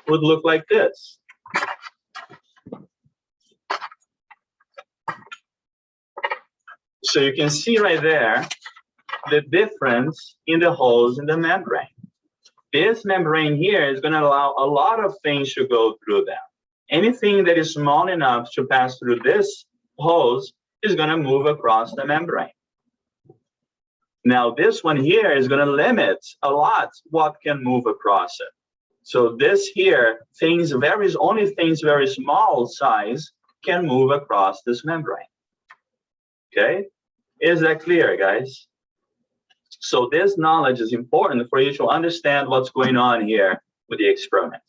would look like this. So you can see right there the difference in the holes in the membrane. This membrane here is going to allow a lot of things to go through them. Anything that is small enough to pass through this hose is going to move across the membrane. Now this one here is going to limit a lot what can move across it. So this here, only things very small size can move across this membrane. Okay, is that clear, guys? So this knowledge is important for you to understand what's going on here with the experiment.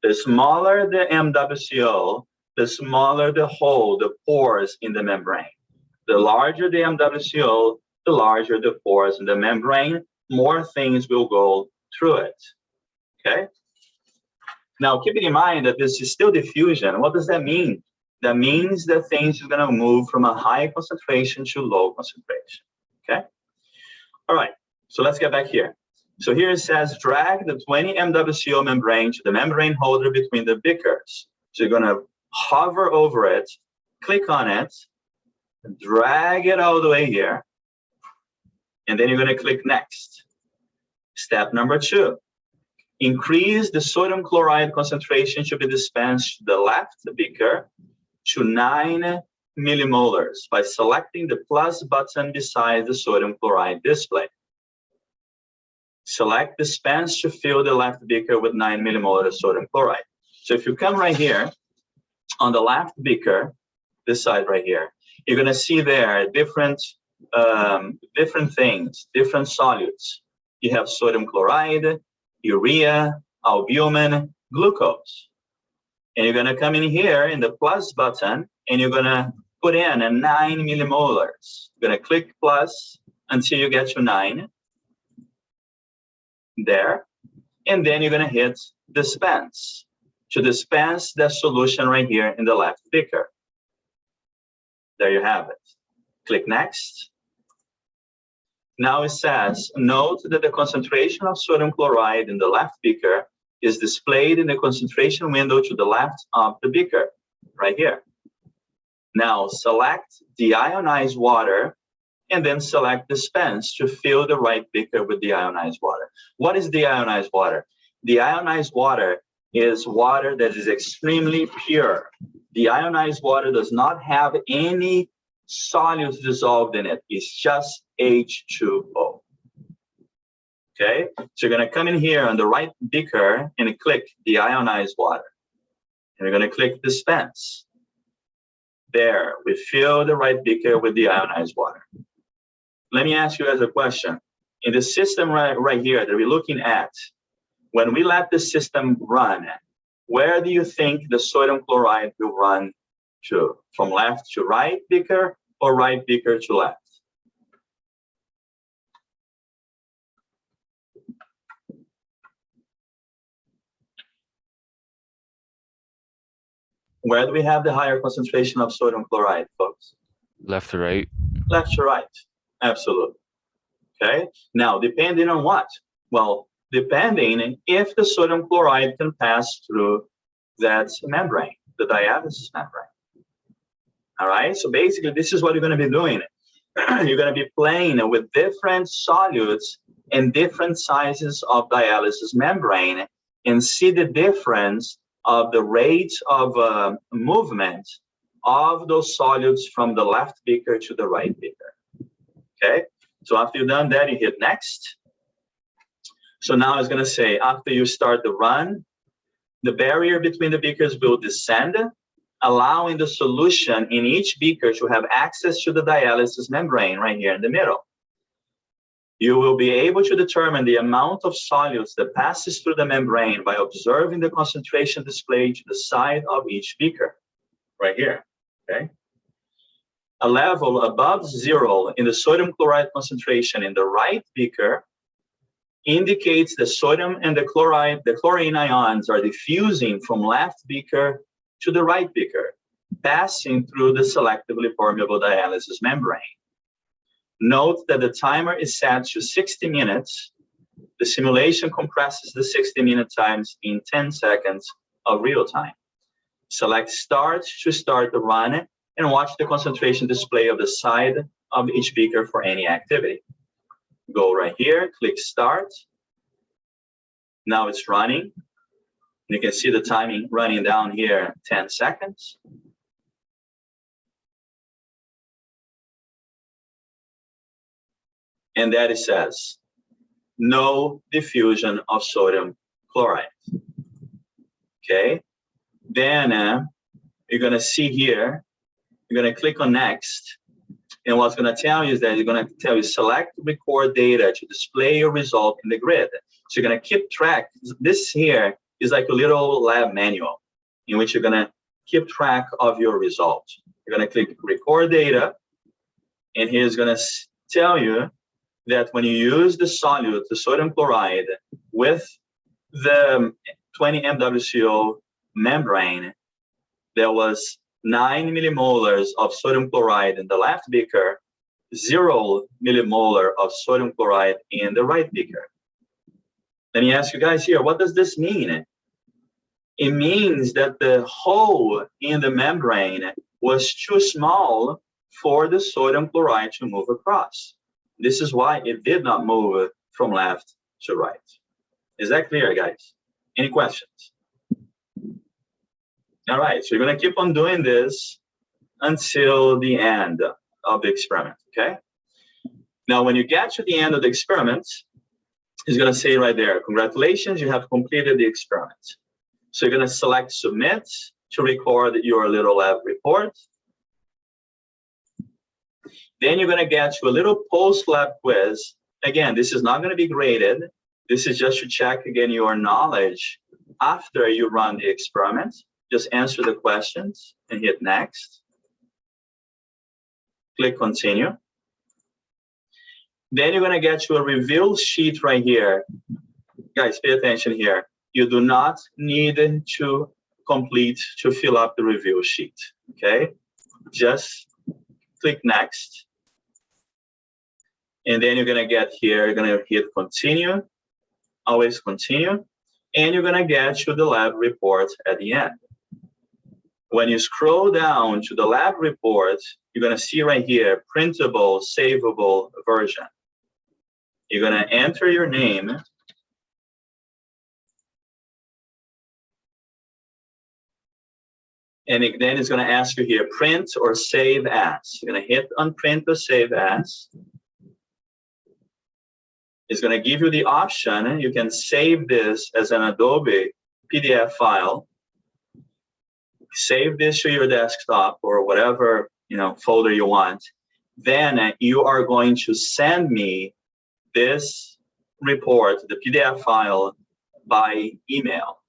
The smaller the MWCO, the smaller the hole, the pores in the membrane. The larger the MWCO, the larger the pores in the membrane, more things will go through it. Okay? Now, keeping in mind that this is still diffusion, what does that mean? That means that things are going to move from a high concentration to low concentration. Okay? All right, so let's get back here. So here it says, drag the 20 MWCO membrane to the membrane holder between the beakers. So you're going to hover over it, click on it, drag it all the way here, and then you're going to click next. Step number 2, increase the sodium chloride concentration to be dispensed to the left beaker to 9 millimolars by selecting the plus button beside the sodium chloride display. Select dispense to fill the left beaker with 9 millimolar of sodium chloride. So if you come right here on the left beaker, this side right here, you're going to see there different things, different solutes. You have sodium chloride, urea, albumin, glucose. And you're going to come in here in the plus button, and you're going to put in a 9 millimolars. You're going to click plus until you get to 9. There, and then you're going to hit dispense to dispense that solution right here in the left beaker. There you have it. Click next. Now it says, note that the concentration of sodium chloride in the left beaker is displayed in the concentration window to the left of the beaker, right here. Now select deionized water and then select dispense to fill the right beaker with deionized water. What is deionized water? Deionized water is water that is extremely pure. Deionized water does not have any solutes dissolved in it. It's just H2O. Okay, so you're gonna come in here on the right beaker and click deionized water. And you're gonna click dispense. There, we fill the right beaker with deionized water. Let me ask you as a question. In the system right here that we're looking at, when we let the system run, where do you think the sodium chloride will run to? From left to right beaker or right beaker to left? Where do we have the higher concentration of sodium chloride, folks? Left to right. Left to right, absolutely. Okay, now depending on what? Well, depending if the sodium chloride can pass through that membrane, the dialysis membrane. All right, so basically this is what you're going to be doing. You're going to be playing with different solutes and different sizes of dialysis membrane and see the difference of the rate of movement of those solutes from the left beaker to the right beaker. Okay, so after you've done that, you hit next. So now it's going to say, after you start the run, the barrier between the beakers will descend, allowing the solution in each beaker to have access to the dialysis membrane right here in the middle. You will be able to determine the amount of solutes that passes through the membrane by observing the concentration displayed to the side of each beaker, right here, okay? A level above 0 in the sodium chloride concentration in the right beaker indicates the sodium and the chlorine ions are diffusing from left beaker to the right beaker, passing through the selectively permeable dialysis membrane. Note that the timer is set to 60 minutes. The simulation compresses the 60-minute times in 10 seconds of real time. Select start to start the run and watch the concentration display of the side of each beaker for any activity. Go right here, click start. Now it's running. You can see the timing running down here, 10 seconds. And that it says, no diffusion of sodium chloride. Okay, then you're gonna see here, you're gonna click on next, and what's gonna tell you is that you're gonna tell you select record data to display your result in the grid. So you're gonna keep track. This here is like a little lab manual in which you're gonna keep track of your result. You're gonna click record data, and here's gonna tell you that when you use the solute, the sodium chloride, with the 20 MWCO membrane, there was 9 millimolars of sodium chloride in the left beaker, 0 millimolar of sodium chloride in the right beaker. Let me ask you guys here, what does this mean? It means that the hole in the membrane was too small for the sodium chloride to move across. This is why it did not move from left to right. Is that clear, guys? Any questions? All right, so you're gonna keep on doing this until the end of the experiment, okay? Now, when you get to the end of the experiment, it's gonna say right there, congratulations, you have completed the experiment. So you're gonna select submit to record your little lab report. Then you're gonna get to a little post-lab quiz. Again, this is not gonna be graded. This is just to check again your knowledge after you run the experiment. Just answer the questions and hit next. Click continue. Then you're gonna get to a review sheet right here. Guys, pay attention here. You do not need to fill up the review sheet, okay? Just click next. And then you're gonna get here, you're gonna hit continue, always continue, and you're gonna get to the lab report at the end. When you scroll down to the lab report, you're gonna see right here, printable, savable version. You're gonna enter your name. And then it's gonna ask you here, print or save as. You're gonna hit on print or save as. It's gonna give you the option, you can save this as an Adobe PDF file. Save this to your desktop or whatever folder you want. Then you are going to send me this report, the PDF file, by email.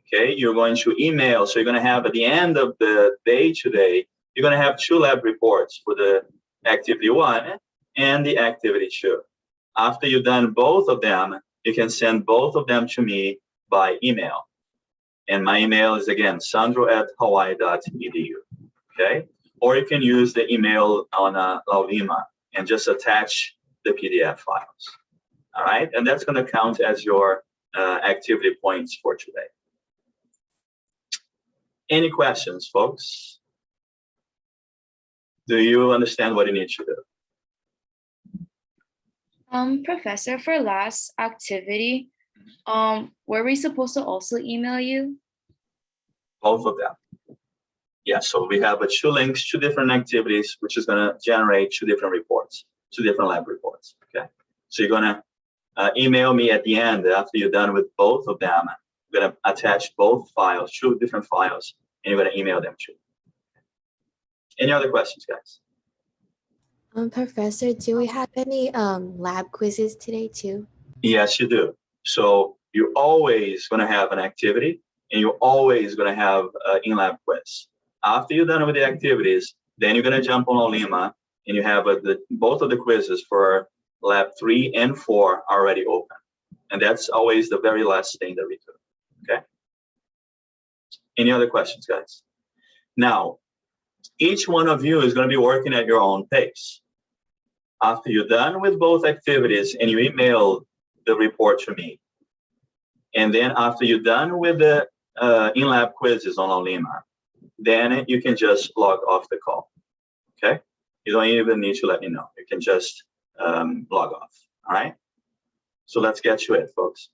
Okay, you're going to email. So you're going to have at the end of the day today, you're going to have 2 lab reports for the activity 1 and the activity 2. After you've done both of them, you can send both of them to me by email. And my email is, again, sandro@hawaii.edu, okay? Or you can use the email on Laulima and just attach the PDF files, all right? And that's gonna count as your activity points for today. Any questions, folks? Do you understand what you need to do? Professor, for last activity, were we supposed to also email you? Both of them. Yeah, so we have 2 links, 2 different activities, which is gonna generate 2 different reports, 2 different lab reports, okay? So you're gonna email me at the end after you're done with both of them. You're gonna attach both files, 2 different files, and you're gonna email them to me. Any other questions, guys? Professor, do we have any lab quizzes today too? Yes, you do. So you're always gonna have an activity, and you're always gonna have an in-lab quiz. After you're done with the activities, then you're gonna jump on Olima, and you have both of the quizzes for lab 3 and 4 already open. And that's always the very last thing that we do, okay? Any other questions, guys? Now, each one of you is gonna be working at your own pace. After you're done with both activities and you email the report to me, and then after you're done with the in-lab quizzes on Olima, then you can just log off the call, okay? You don't even need to let me know. You can just log off, all right? So let's get to it, folks.